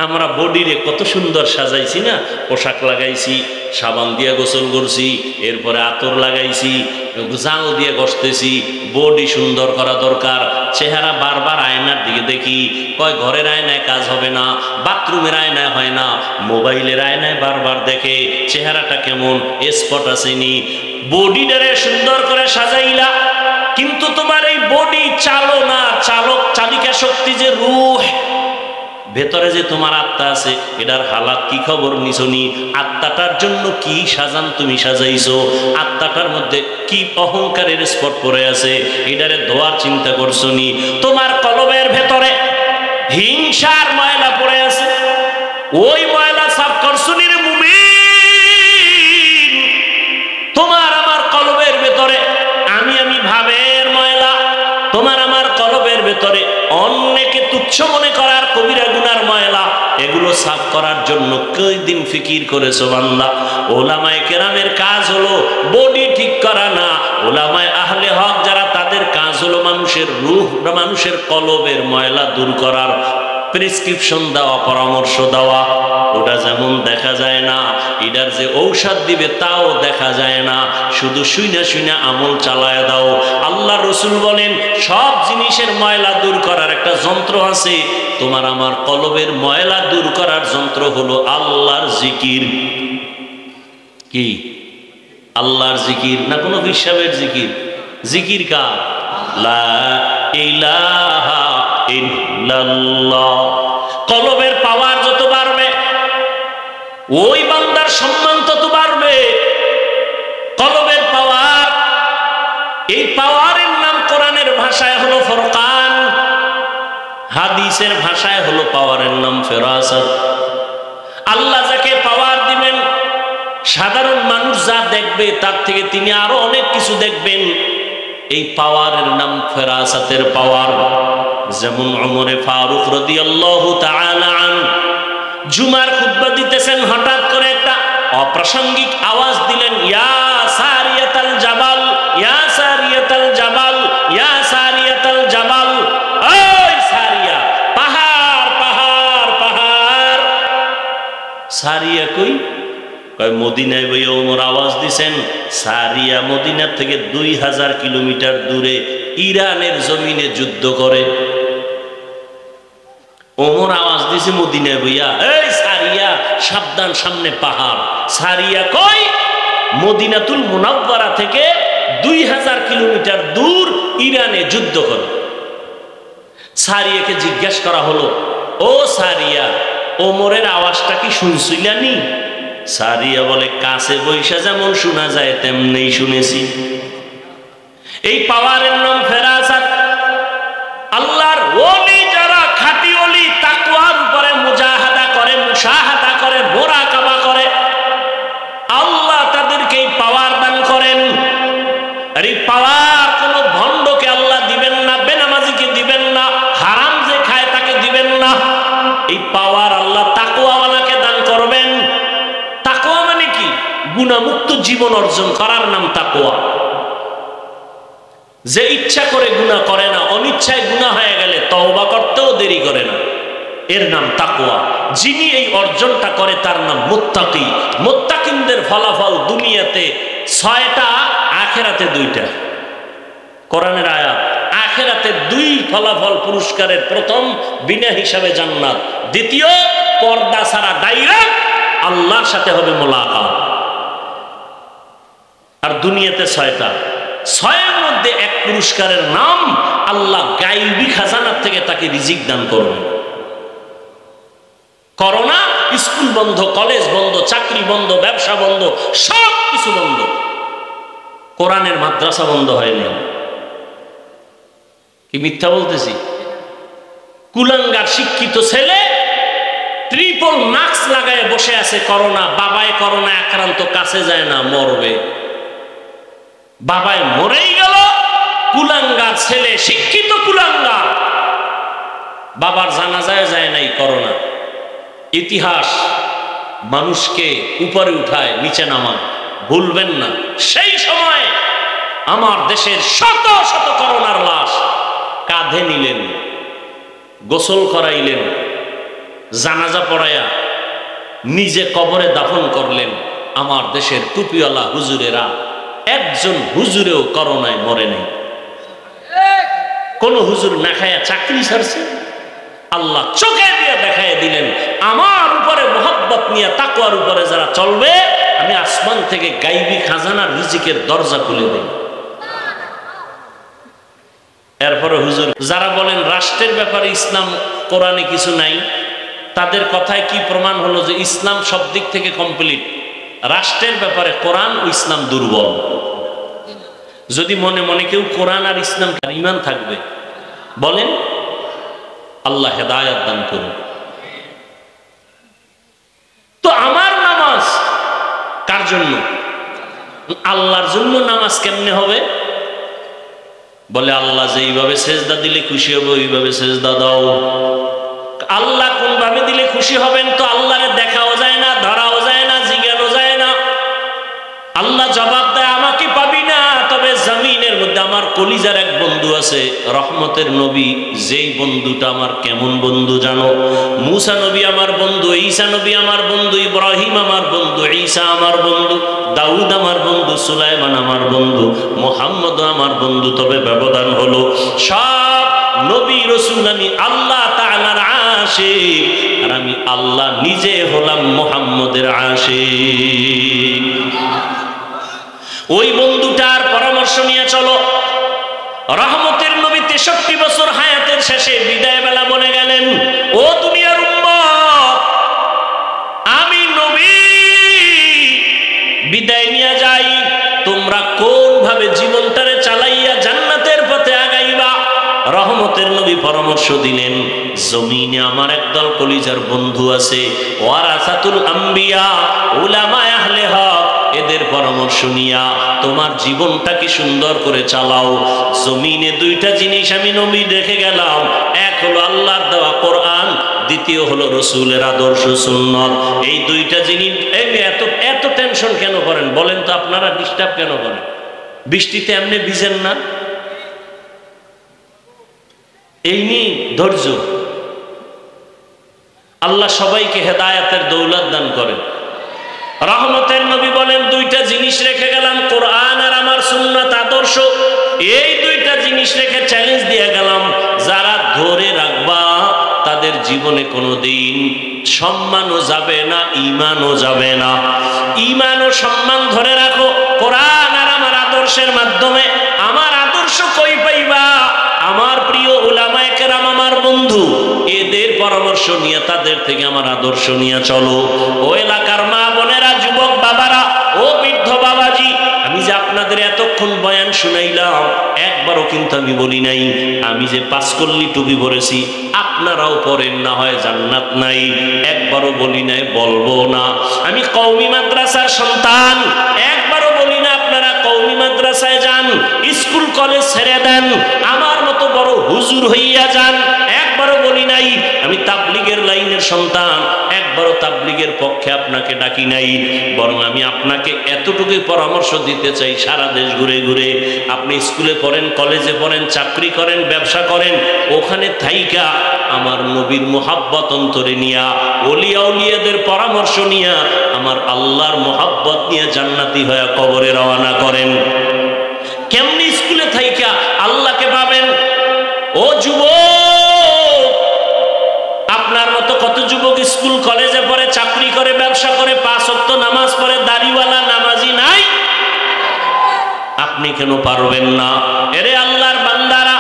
আমরা বডিরে কত সুন্দর সাজাইছি না, পোশাক লাগাইছি, সাবান দিয়ে গোসল করছি, এরপরে আতর লাগাইছি, জাল দিয়ে ঘষতেছি, বডি সুন্দর করা দরকার। চেহারা বারবার আয়নার দিকে দেখি, কয় ঘরের আয়নায় কাজ হবে না, বাথরুমের আয়নায় হয় না, মোবাইলের আয়নায় বারবার দেখে চেহারাটা কেমন, স্পট আসেনি। বডিটারে সুন্দর করে সাজাইলা, কিন্তু তোমার এই বডি চালিকা শক্তি যে রূহ, ভেতরে যে তোমার আত্মা আছে, এটার হালাত কি খবর নিছনি? আত্মাটার জন্য কি সাজান তুমি সাজাইছো? আত্মাটার মধ্যে কি অহংকারের স্পট পড়ে আছে, এটারে ধোয়ার চিন্তা করছো নি? তোমার কলবের ভেতরে হিংসার ময়লা পড়ে আছে, ওই ময়লা সাফ করছো নি রে মুমিন? তোমার আমার কলবের ভেতরে আমি ভাবের ময়লা, তোমার আমার কলবের ভেতরে অন্যকে তুচ্ছ মনে করার কবিরা গুনার ময়লা, এগুলো সাফ করার জন্য কয়দিন ফিকির করেছো বান্দা? ওলামায়ে কেরামের কাজ হলো বডি ঠিক করা না, ওলামায়ে আহলে হক যারা, তাদের কাজ হলো মানুষের রূহ, মানুষের কলবের ময়লা দূর করার প্রেসক্রিপশন দেওয়া, পরামর্শ দেওয়া। ওটা যেমন দেখা যায় না, এটার যে ঔষধ দিবে তাও দেখা যায় না, শুধু শুইনা শুইনা আমল চালায় দাও। আল্লাহ রসুল বলেন সব জিনিসের ময়লা দূর করার একটা যন্ত্র আছে, তোমার আমার কলবের ময়লা দূর করার যন্ত্র হলো আল্লাহর জিকির। কি? আল্লাহর জিকির না কোনো বিশ্বাবের জিকির? জিকির কার? লা ইলাহা ইল্লাল্লাহ। কলবের পাওয়ার যত বাড়বে, ওই বান্দার সম্মান তত বাড়বে। কলবের পাওয়ার, এই পাওয়ারের নাম কোরআনের ভাষায় হলো ফুরকান, হাদিসের ভাষায় হলো পাওয়ারের নাম ফেরাসাত। আল্লাহ যাকে পাওয়ার দিবেন, সাধারণ মানুষ যা দেখবে তার থেকে তিনি আরো অনেক কিছু দেখবেন। এই পাওয়ারের নাম ফেরাসাতের পাওয়ার। যেমন ওমরে ফারুক রাদিয়াল্লাহু তাআলা আনহু জুমার খুতবা দিতেছেন, হঠাৎ করে একটা অপ্রাসঙ্গিক আওয়াজ দিলেন, ইয়া সারিয়াতাল জাবাল, ইয়া সারিয়াতাল জাবাল, ইয়া সারিয়াতাল জাবাল। ওই সারিয়া, পাহাড় পাহাড় পাহাড়। সারিয়া কই? মদিনায় বইয়া ওমর আওয়াজ দিছেন, সারিয়া মদিনার থেকে 2000 কিলোমিটার দূরে ইরানের জমিনে যুদ্ধ করে। ওমর আওয়াজ দিছে মদিনায় বইয়া, এই সারিয়া সাবধান, সামনে পাহাড়। সারিয়া কই মদিনাতুল মুনাওয়ারা থেকে 2000 কিলোমিটার দূর ইরানে যুদ্ধ করে। সারিয়াকে জিজ্ঞাসা করা হলো, ও সারিয়া, ওমরের আওয়াজটা কি শুনছিলানি? সারিয়া বলে, কাছে বৈশা যেমন শোনা যায় তেমনি শুনেছি। এই পাওয়ারের নাম ফেরাসাত। আল্লাহর ওলি যারা খাঁটি ওলি, তাকওয়ার উপরে মুজাহাদা করে, মুশাহাদা করে, মুরাকাবা করে, আল্লাহ তাদেরকে এই পাওয়ার দান করেন। আর এই পাওয়ার কোন ভণ্ডকে আল্লাহ দিবেন না, বেনামাজিকে দিবেন না, হারাম যে খায় তাকে দিবেন না। এই পাওয়ার আল্লাহ তাকওয়াওয়ালাকে দান করবেন। তাকওয়া মানে কি? গুনাহমুক্ত জীবন অর্জন করার নাম তাকওয়া। যে ইচ্ছা করে গুনাহ করে না, অনিচ্ছায় গুনাহ হয়ে গেলে তওবা করতেও দেরি করে না, এর নাম তাকওয়া। যিনি এই অর্জনটা করে তার নাম মুত্তাকি। মুত্তাকিনদের ফলাফল দুনিয়াতে 6টা, আখিরাতে 2টা। কোরআনের আয়াত। আখিরাতে 2 ফলাফল পুরস্কারের, প্রথম বিনা হিসাবে জান্নাত, দ্বিতীয় পর্দা ছাড়া ডাইরেক্ট আল্লাহর সাথে হবে মোলাকাত। আর দুনিয়াতে 6টা। 6-এর মধ্যে এক পুরস্কারের নাম আল্লাহ গায়বী খাজানার থেকে তাকে রিজিক দান করবেন। করোনা, স্কুল বন্ধ, কলেজ বন্ধ, চাকরি বন্ধ, ব্যবসা বন্ধ, সব কিছু বন্ধ, কোরআনের মাদ্রাসা বন্ধ হয়নি। কি মিথ্যা বলতেছি? কুলাঙ্গার শিক্ষিত ছেলে ট্রিপল মাস্ক লাগায় বসে আছে, করোনা, বাবায় করোনা আক্রান্ত, কাছে যায় না, মরবে। বাবায় মরেই গেল, কুলাঙ্গার ছেলে, শিক্ষিত কুলাঙ্গার, বাবার জানাজায় যায় নাই করোনা। ইতিহাস মানুষকে উপরে উঠায়, নিচে নামায়, ভুলবেন না। সেই সময় আমার দেশের শত শত করোনার লাশ কাঁধে নিলেন, গোসল করাইলেন, জানাজা পড়াইয়া নিজে কবরে দাফন করলেন। আমার দেশের টুপিওয়ালা হুজুরেরা, একজন হুজুরেও করোনায় মরে নাই। কোন হুজুর না খায়া চাকরি ছাড়ছে? আল্লাহ চোখে দিয়ে দেখায় দিলেন, আমার উপরে মহব্বত নিয়ে তাকওয়ার উপরে যারা চলবে, আমি আসমান থেকে গায়বী খাজানার রিজিকের দরজা খুলে দেই। এরপরে হুজুর যারা বলেন রাষ্ট্রের ব্যাপারে ইসলাম কোরআনে কিছু নাই, তাদের কথায় কি প্রমাণ হলো যে ইসলাম সব দিক থেকে কমপ্লিট, রাষ্ট্রের ব্যাপারে কোরআন ও ইসলাম দুর্বল। যদি মনে মনে কেউ কোরআন আর ইসলাম ঈমান থাকবে, বলেন আল্লাহ হেদায়েত দান করুন। তো আমার নামাজ কার জন্য? আল্লাহর জন্য। নামাজ কেমনে হবে? বলে আল্লাহ যেইভাবে সেজদা দিলে খুশি হবে ওইভাবে সেজদা দাও। আল্লাহ কোন ভাবে দিলে খুশি হবেন তো আল্লাহরে দেখাও যায় না, ধরাও যায় না, জিজ্ঞানো যায় না। আল্লাহ জবাব দেয়, আমাকে পাবি না। তবে জমিনের মধ্যে আমার কলিজার এক বন্ধু আছে, রহমতের নবী। যেই বন্ধুটা আমার কেমন বন্ধু জানো? মুসা নবী আমার বন্ধু, ঈসা নবী আমার বন্ধু, ইব্রাহিম আমার বন্ধু, ঈসা আমার বন্ধু, দাউদ আমার বন্ধু, সুলাইমান আমার বন্ধু, মুহাম্মদ আমার বন্ধু। তবে ব্যবধান হলো সব নবী রাসূল আমি আল্লাহ তাআলার আশিক, আর আমি আল্লাহ নিজে হলাম মুহাম্মদের আশিক। ওই বন্ধুটার পরামর্শ নিয়ে চলো। রহমতের নবী 63 বছর হায়াতের শেষে বিদায় বেলা বলে গেলেন, ও দুনিয়ার উম্মত, আমি নবী বিদায় নিয়ে যাই, তোমরা কোন ভাবে জীবনটারে চালাইয়া জান্নাতের পথে আগাইবা। রহমতের নবী পরামর্শ দিলেন, জমিনে আমার একদল কলিজার বন্ধু আছে, ওয়ারাসাতুল আম্বিয়া, উলামায়ে আহলে হক, এদের পরামর্শ নিয়া তোমার জীবনটাকে সুন্দর করে চালাও। জমিনে 2টা জিনিস আমি নবী রেখে গেলাম, এক হলো আল্লাহর দেওয়া কোরআন, দ্বিতীয় হলো রাসূলের আদর্শ সুন্নাত। এই 2টা জিনিস। এত এত টেনশন কেন করেন বলেন তো? আপনারা ডিস্টার্ব কেন করেন? বৃষ্টিতে এমনি ভিজেন না? এই নিয়ে ধৈর্য। আল্লাহ সবাইকে হেদায়েতের দৌলত দান করেন। রহমতের নবী বলেন দুইটা জিনিস রেখে গেলাম, কোরআন আর আমার সুন্নাত আদর্শ। এই দুইটা জিনিস রেখে চ্যালেঞ্জ দিয়ে গেলাম, যারা ধরে রাখবা তাদের জীবনে কোনোদিন সম্মানও যাবে না, ইমানও যাবে না। ইমান ও সম্মান ধরে রাখো কোরআন আর আমার আদর্শের মাধ্যমে। আমার আদর্শ কই পাইবা? আমার প্রিয় উলামায়ে কেরাম, আমার বন্ধু, এদের পরামর্শ নিয়ে, তাদের থেকে আমার আদর্শ নিয়ে চলো। ও এলাকার মা বোনেরা, যুবক বাবারা, ও বৃদ্ধ বাবাজি, আমি যে আপনাদের এতক্ষণ বয়ান শুনাইলাম, একবারও কিন্তু আমি বলি নাই আমি যে পাঁচকল্লি টুপি পরেছি আপনারাও পরেন, না হয় জান্নাত নাই। একবারও বলি নাই, বলবো না। আমি কওমি মাদ্রাসার সন্তান, একবারও বলি না আপনারা কওমি মাদ্রাসায় যান, স্কুল কলেজ ছেড়ে দেন, আমার মতো বড় হুজুর হইয়া যান। একবারও বলি নাই আমি তাবলীগের লাইনের সন্তান, একবারও তাবলীগের পক্ষে আপনাকে ডাকি নাই। বরং আমি আপনাকে এতটুকুই পরামর্শ দিতে চাই, সারা দেশ ঘুরে ঘুরে আপনি স্কুলে পড়েন, কলেজে পড়েন, চাকরি করেন, ব্যবসা করেন, ওখানে থাইকা আমার নবীর মোহাব্বত অন্তরে নিয়া, ওলিয়া উলিয়াদের পরামর্শ নিয়া, আমার আল্লাহর মোহাব্বত নিয়ে জান্নাতি হয়ে কবরে রওনা করেন। কেমনি স্কুলে থাইকা আল্লাহকে পাবেন? ও যুবক, আপনার মতো কত যুবক স্কুল কলেজে পড়ে, চাকরি করে, ব্যবসা করে, 5 ওয়াক্ত নামাজ পড়ে, দাড়িওয়ালা নামাজি নাই? আপনি কেন পারবেন না? এরে আল্লাহর বান্দারা,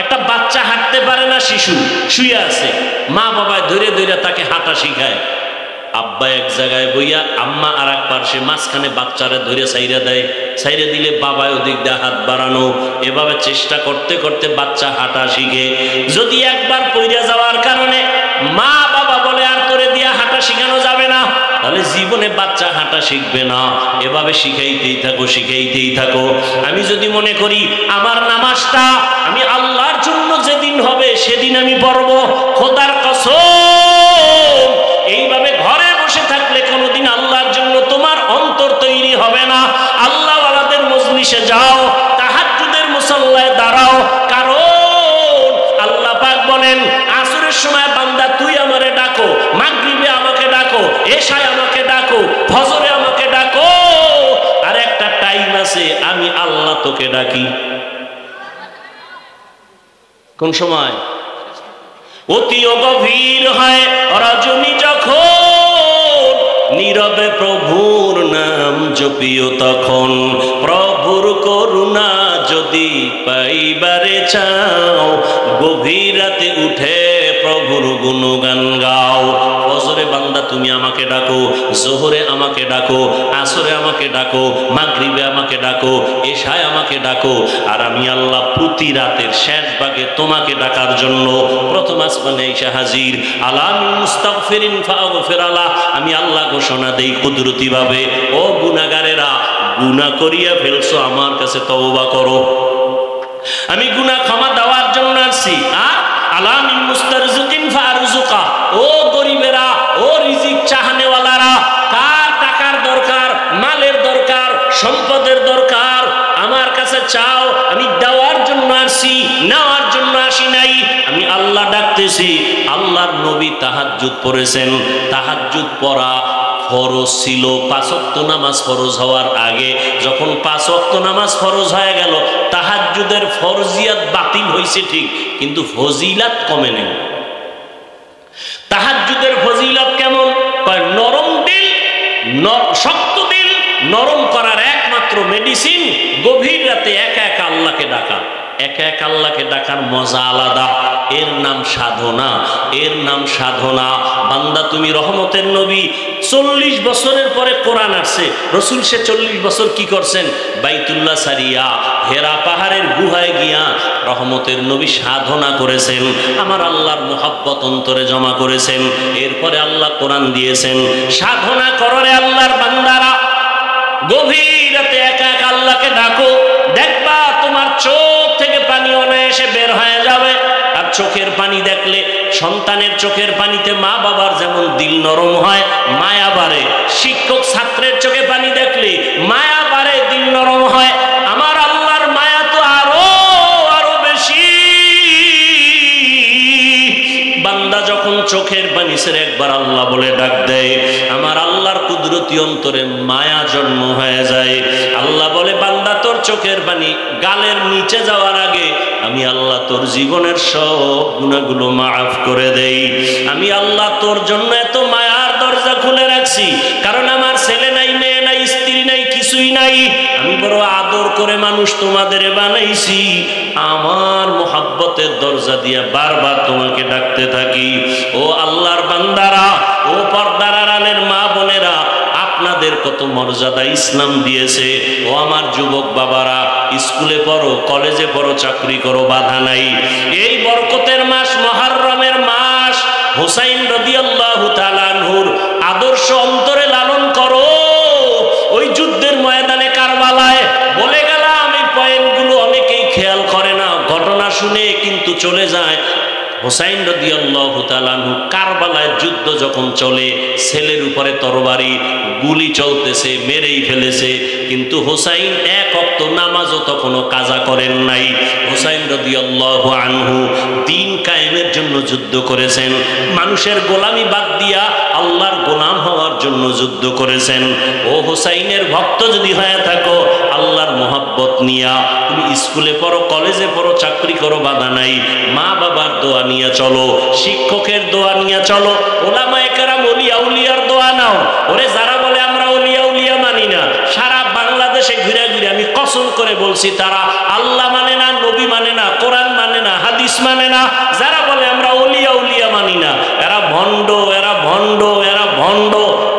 একটা বাচ্চা হাঁটতে পারে না, শিশু শুয়ে আছে, মা বাবায় ধরে ধরে তাকে হাঁটা শিখায়। আব্বা এক জায়গায় বইয়া, আম্মা আর এক পার্শ্বে, মাঝখানে বাচ্চারা ধরে সাইরা দেয়। সাইরে দিলে বাবায় ওদিক দিয়ে হাত বাড়ানো। এভাবে চেষ্টা করতে করতে বাচ্চা হাঁটা শিখে। যদি একবার পইরা যাওয়ার কারণে মা বাবা বলে আর তোরে দিয়া হাঁটা শিখানো যাবে না, তাহলে জীবনে বাচ্চা হাঁটা শিখবে না। এভাবে শিখাইতেই থাকো, শিখাইতেই থাকো। আমি যদি মনে করি আমার নামাজটা আমি আল্লাহর জন্য যেদিন হবে সেদিন আমি পড়বো, খোদার কসম এইভাবে ঘরে বসে থাকলে কোনোদিন আল্লাহর জন্য তোমার অন্তর তৈরি হবে না। আল্লাহ ওয়ালাদের মজলিসে যাও, তাহাজ্জুদের মুসাল্লায় দাঁড়াও, কারণ আল্লাহ পাক বলেন আসরের সময় বান্দা তুই আমারে ডাকো, মাগরিবে আমাকে ডাকো, এশায় আমাকে ডাকো, ফজরে আমাকে ডাকো, আর একটা টাইম আছে আমি আল্লাহ তোকে ডাকি। কোন সময়? অতি গভীর হয় রজনী যখন, নীরবে প্রভুর নাম জপিও তখন। প্রভুর করুণা যদি পাইবারে চাও, গভীর রাতে উঠে প্রভুর গুণগান গাও। ফজরে বান্দা তুমি আমাকে ডাকো, জোহরে আমাকে ডাকো, আসরে আমাকে ডাকো, মাগরিবে আমাকে ডাকো, এশায় আমাকে ডাকো, আর আমি আল্লাহ প্রতি রাতের শেষ ভাগে তোমাকে ডাকার জন্য প্রথম আসমানে এসে হাজির। আলামিন মুস্তাগফিরিন ফাগফির আলাহ, আমি আল্লাহ ঘোষণা দেই কুদরতি ভাবে, ও গুনাহগারেরা, গুনাহ করিয়া ফেলছো, আমার কাছে তওবা করো, আমি গুনাহ ক্ষমা দেওয়ার জন্য আসছি। আর আলামিন মুস্তারজিকিন ফারজুকা, ও গরিবেরা, ও রিজিক চাহনেওয়ালারা, কার টাকার দরকার, মালের দরকার, সম্পদের দরকার, আমার কাছে চাও, আমি দেওয়ার জন্য আসছি, নেওয়ার জন্য আসি নাই। আমি আল্লাহ ডাকতেছি। আল্লাহর নবী তাহাজ্জুদ পড়েছেন। তাহাজ্জুদ পড়া ফরজ ছিল 5 ওয়াক্ত নামাজ ফরজ হওয়ার আগে। যখন 5 ওয়াক্ত নামাজ ফরজ হয়ে গেল, তাহাজ্জুদের ফরজিয়াত বাতিল হয়েছে ঠিক, কিন্তু ফজিলাত কমে নেই। তাহাজ্জুদের ফজিলত কেমন? নরম দিল, শক্ত দিল নরম করার একমাত্র মেডিসিন গভীর রাতে একা একা আল্লাহকে ডাকা। একা একা আল্লাহকে ডাকার মজা আলাদা। এর নাম সাধনা, এর নাম সাধনা। বান্দা তুমি রহমতের নবী, 40 বছরের পরে কোরআন আসছে। রসুল সে 40 বছর কি করছেন? বাইতুল্লাহ সারিয়া হেরা পাহাড়ের গুহায় গিয়া রহমতের নবী সাধনা করেছেন, আমার আল্লাহর মোহাব্বত অন্তরে জমা করেছেন। এরপরে আল্লাহ কোরআন দিয়েছেন। সাধনা কররে আল্লাহর বান্দারা, গভীর রাতে একা একা আল্লাহকে ডাকো, দেখবা তোমার চোখ থেকে পানি অনায়াসে বের হয়ে যাবে। আর চোখের পানি দেখলে, সন্তানের চোখের পানিতে মা বাবার যেমন দিল নরম হয়, মায়া বাড়ে। শিক্ষক ছাত্রের চোখে পানি দেখলে মায়া বাড়ে, দিল নরম হয়। আমার আল্লাহর মায়া তো আরো আরো বেশি। বান্দা যখন চোখের পানি ছেড়ে একবার আল্লাহ বলে ডাক দেয়, আমার আল্লাহর কুদরত কুদরতি অন্তরে মায়া জন্ম হয়ে যায়। আল্লাহ বলে বান্দা তোর চোখের পানি গালের নিচে যাওয়ার আগে আমি আল্লাহ তোর জীবনের সব গুনাহগুলো মাফ করে দেই। আমি আল্লাহ তোর জন্য এত মায়ার দরজা খুলে রাখছি, কারণ আমার ছেলে নাই, মেয়ে নাই, স্ত্রী নাই, কিছুই নাই। আমি বড় আদর করে মানুষ তোমাদের বানাইছি, আমার মোহাব্বতের দরজা দিয়া বারবার তোমাকে ডাকতে থাকি। ও আল্লাহর বান্দারা, ও পর্দার আড়ালের মা বোনেরা, আপনাদের কত মর্যাদা ইসলাম দিয়েছে। ও আমার যুবক বাবারা, স্কুলে পড়ো, কলেজে পড়ো, চাকরি করো, বাধা নাই। এই বরকতের মাস, মুহররমের মাস, হুসাইন রাদিয়াল্লাহু তাআলা আনহুর আদর্শ অন্তরে লালন করো। ওই যুদ্ধের ময়দানে কারবালায় বলে গেলাম, এই পয়েন্টগুলো অনেকেই খেয়াল করে না, ঘটনা শুনে কিন্তু চলে যায়। হুসাইন রাদিয়াল্লাহু তাআলা আনহু কারবালায় যুদ্ধ যখন চলে, ছেলের উপরে তরবারি, গুলি চলতেছে, মেরেই ফেলেছে, কিন্তু হুসাইন এক ওয়াক্ত নামাজও তখনও কাজা করেন নাই। হুসাইন রাদিয়াল্লাহু আনহু দ্বীন কায়েমের জন্য যুদ্ধ করেছেন, মানুষের গোলামি বাদ দিয়া আল্লাহর গোলাম হওয়ার জন্য যুদ্ধ করেছেন। ও হুসাইনের ভক্ত যদি হয়ে থাকো, আল্লাহর মোহাব্বত নিয়া তুমি স্কুলে পড়ো, কলেজে পড়ো, চাকরি করো, বাধা নাই। মা বাবার দোয়া নিয়ে চলো, শিক্ষকের দোয়া নিয়ে চলো, ওলামায়ে কেরাম ওলিয়া উলিয়ার দোয়া নাও। ওরে যারা বলে আমরা ওলিয়া উলিয়া মানি না, সারা বাংলাদেশে ঘুরে ঘুরে আমি কসম করে বলছি, তারা আল্লাহ মানে না, নবী মানে না, কোরআন মানে না, হাদিস মানে না। যারা বলে আমরা ওলিয়া উলিয়া মানি না, এরা ভণ্ড, এরা ভণ্ড, এরা ভণ্ড।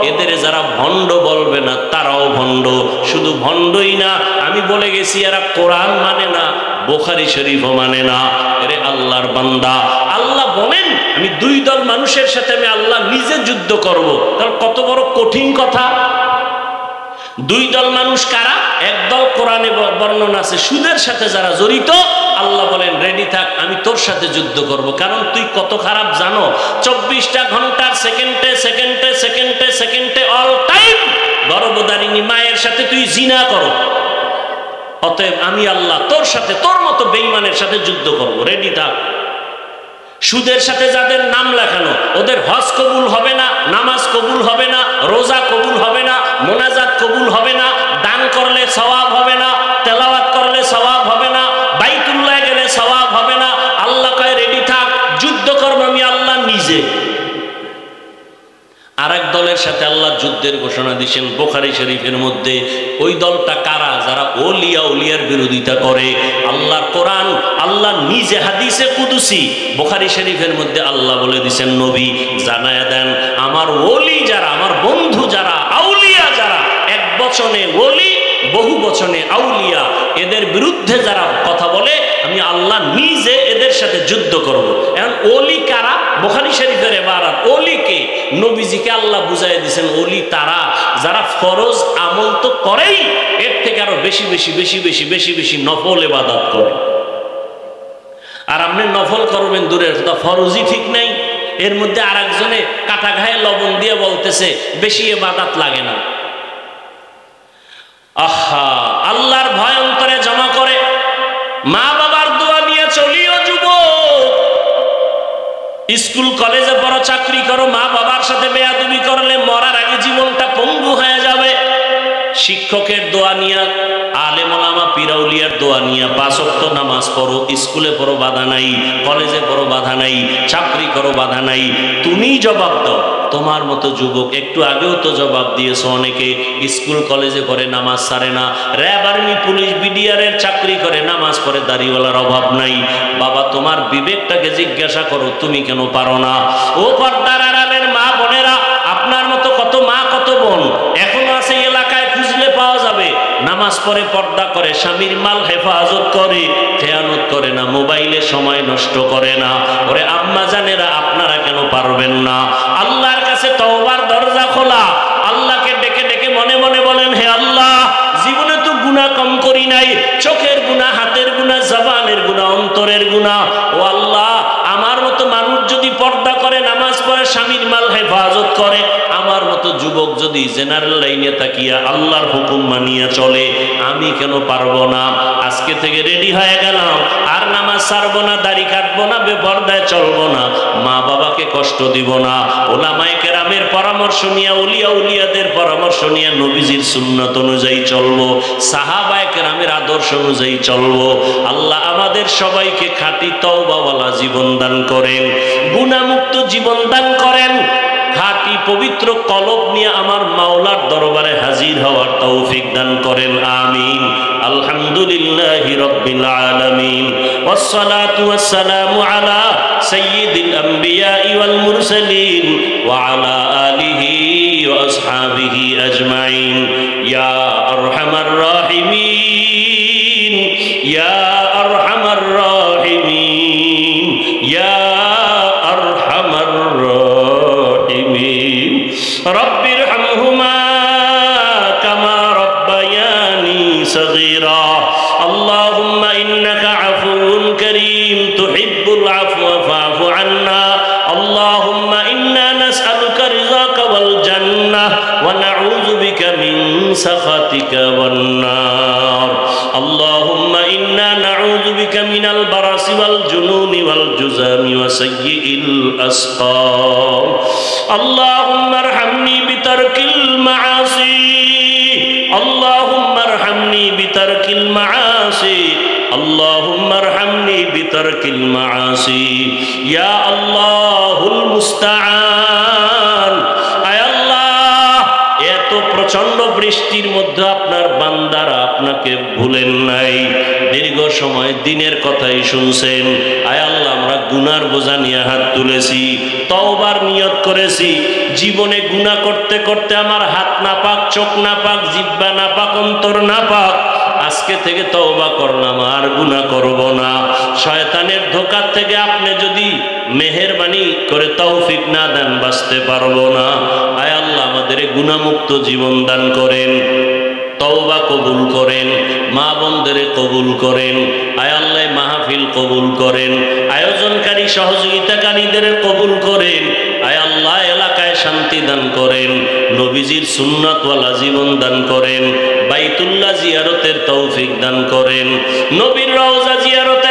এদের যারা ভণ্ড বলবে না, তারাও ভণ্ড। শুধু ভণ্ডই না, আমি বলে গেছি এরা কোরআন মানে না, বুখারী শরীফও মানে না। এরে আল্লাহর বান্দা, আল্লাহ বলেন আমি দুই দল মানুষের সাথে আমি আল্লাহ নিজে যুদ্ধ করব। তাহলে কত বড় কঠিন কথা। দুই দল মানুষ কারা? একদল কোরআনে বর্ণনা আছে সুদের সাথে যারা জড়িত, আল্লাহ বলেন রেডি থাক, আমি তোর সাথে যুদ্ধ করব। কারণ তুই কত খারাপ জানো, 24টা ঘন্টার সেকেন্ডে সেকেন্ডে সেকেন্ডে সেকেন্ডে অল টাইম গর্ভধারিণী মায়ের সাথে তুই জিনা করো। অতএব আমি আল্লাহ তোর সাথে, তোর মতো বেঈমানের সাথে যুদ্ধ করব, রেডি থাক। সুদের সাথে যাদের নাম লেখানো, ওদের হজ কবুল হবে না, নামাজ কবুল হবে না, রোজা কবুল হবে না, মোনাজাত কবুল হবে না, দান করলে সওয়াব হবে না, তেলাওয়াত করলে সওয়াব হবে না, বাইতুল্লাহ গেলে সওয়াব হবে না। আল্লাহ কয় রেডি থাক, যুদ্ধ করব আমি আল্লাহ নিজে। আরেক দলের সাথে আল্লাহ যুদ্ধের ঘোষণা দিয়েছেন বুখারী শরীফের মধ্যে। ওই দলটা কারা? যারা ওলিয়া উলিয়ার বিরোধিতা করে। আল্লাহর কোরআন, আল্লাহ নিজে হাদিসে কুদসি বুখারী শরীফের মধ্যে আল্লাহ বলে দিয়েছেন, নবী জানায়া দেন আমার ওলি যারা, আমার বন্ধু যারা, আউলিয়া যারা, এক বচনে ওলি, বহু বচনে আউলিয়া, এদের বিরুদ্ধে যারা কথা বলে আমি আল্লাহ নিজে এদের সাথে যুদ্ধ করব। এখন ওলি কারা? বুখারী শরীফের ইবারত। ওলিকে নবীজিকে আল্লাহ বুঝাই দিয়েছেন, ওলি তারা যারা ফরজ আমল তো করেই, এর থেকে আরো বেশি বেশি বেশি বেশি বেশি বেশি নফল ইবাদত করে। আর আপনি নফল করবেন দূরের কথা, ফরজই ঠিক নাই। এর মধ্যে আরেকজনে কাটা ঘায়ে লবণ দিয়ে বলতেছে বেশি ইবাদত লাগে না। আহা, আল্লাহর ভয় অন্তরে জমা করে মা বাবার দোয়া নিয়ে চলিও যুবক। স্কুল কলেজে পড়ো, চাকরি করো, মা বাবার সাথে বেয়াদবি করলে মরার আগে জীবনটা পঙ্গু হয়ে যাবে। শিক্ষকের দোয়া নিয়া, আলেম ওলামা পীরাউলিয়ার দোয়া নিয়া 5 ওয়াক্ত নামাজ পড়ো, স্কুলে পড়ো, বাধা নাই, কলেজে পড়ো, বাধা নাই, চাকরি করো, বাধা নাই। তুমি জবাব দাও। তোমার মতো যুবক একটু আগেও তো জবাব দিয়েছো, অনেকে স্কুল কলেজে পড়ে নামাজ ছাড়ে না, র্যাব আর্মি পুলিশ বিডিআরের চাকরি করে নামাজ পড়ে, দাড়িওয়ালার অভাব নাই। বাবা তোমার বিবেকটাকে জিজ্ঞাসা করো, তুমি কেন পারো না? ও পর্দার আড়ালের মা বোনেরা, আপনার মতো কত মা কত বোন এখনো আছে এলাকায়, খুঁজলে পাওয়া যাবে। নামাজ পড়ে, পর্দা করে, স্বামীর মাল হেফাজত করে, খেয়ানত করে না, মোবাইলে সময় নষ্ট করে না। ওরে আম্মা জানেরা, আপনারা কেন পারবেন না? আল্লাহর কাছে তওবার দরজা খোলা। আল্লাহকে ডেকে ডেকে মনে মনে বলেন, হে আল্লাহ, জীবনে তো গুনাহ কম করি নাই, চোখের গুনাহ, হাতের গুনাহ, জবানের গুনাহ, অন্তরের গুনাহ। ও আল্লাহ, আমার মতো মানুষ যদি পর্দা করে, নামাজ পড়ে, স্বামীর মাল হেফাজত করে, আমার মতো যুবক যদি জেনারেল লাইনে তাকিয়া আল্লাহর হুকুম মানিয়া চলে, আমি কেন পারবো না? আজকে থেকে রেডি হয়ে গেলাম, আর নামাজ ছাড়বো না, দাড়ি কাটবো না, বেপরদায় চলবো না, মা বাবাকে কষ্ট দিব না, ওলামায়ে কেরামের পরামর্শ নিয়ে, উলিয়া উলিয়াদের পরামর্শ নিয়ে নবীজির সুন্নাত অনুযায়ী চলবো, সাহাবায়ে কেরামের আদর্শ অনুযায়ী চলবো। আল্লাহ আমাদের সবাইকে খাঁটি তওবাওয়ালা জীবন দান করেন, গুনাহমুক্ত জীবন দান করেন, খাঁটি পবিত্র কলব নিয়ে আমার মাওলার দরবারে হাজির হওয়ার তৌফিক দান করেন, আমিন। আলহামদুলিল্লাহি রাব্বিল আলামিন, ওয়াসসালাতু ওয়াসসালামু আলা সাইয়্যিদিল আমবিয়া ওয়াল মুরসালিন ওয়া আলা আলিহি ওয়া আসহাবিহি আজমাইন। ইয়া আরহামার রাহিমিন, ইয়া আরহামার রাহিমিন, ইয়া আরহামার রাহিমিন। রব্বির হামহুমা কামা রব্বায়ানি সগীরা। আল্লাহুম্মা ইন্নাকা আফুউন কারীম তুহিব্বুল আফওয়া ফা'ফু আন্না। আল্লাহুম্মা ইন্না নাসআলুকা রিযাকা ওয়াল জান্নাহ ওয়া নাউযু বিকা মিন সাখাতিকা ওয়ান নার। আল্লাহুম্মা ইন্না নাউযু বিকা মিনাল বারাসি ওয়াল জুনুনি ওয়াল জুযামি ওয়া সাইয়্যিল আসকাম। আল্লাহুম্মা আরহামনি বিতারকিল মাআসি। আল্লাহুম্মা আরহামনি বিতারকিল মাআসি। আল্লাহুম্মা আরহামনি বিতারকিল মাআসি। ইয়া আল্লাহুল মুস্তাআন। আয় আল্লাহ, এত প্রচন্ড বৃষ্টির মধ্যে আপনার বান্দারা আপনাকে ভুলেন নাই, দীর্ঘ সময় দিনের কথাই শুনছেন। আয় আল্লাহ, আমরা গুনার বোঝা নিয়ে হাত তুলেছি, তওবার নিয়ত করেছি। জীবনে গুনাহ করতে করতে আমার হাত নাপাক, চোখ নাপাক, জিহ্বা নাপাক, অন্তর নাপাক। আজকে থেকে তওবা করলাম, আর গুনাহ করব না। শয়তানের ধোঁকা থেকে আপনি যদি মেহেরবানি করে তৌফিক না দেন, বাঁচতে পারবো না। আয় আল্লাহ, আমাদের গুনাহমুক্ত জীবন দান করেন, তওবা কবুল করেন, মা বোনদের কবুল করেন। আয় আল্লাহ, মাহফিল কবুল করেন, আয়োজনকারী সহযোগিতাকারীদের কবুল করেন। আয় আল্লাহ, এলাকায় শান্তি দান করেন, নবীজির সুন্নাতওয়ালা জীবন দান করেন, বাইতুল্লাহ জিয়ারতের তৌফিক দান করেন, নবীর রওজা জিয়ারত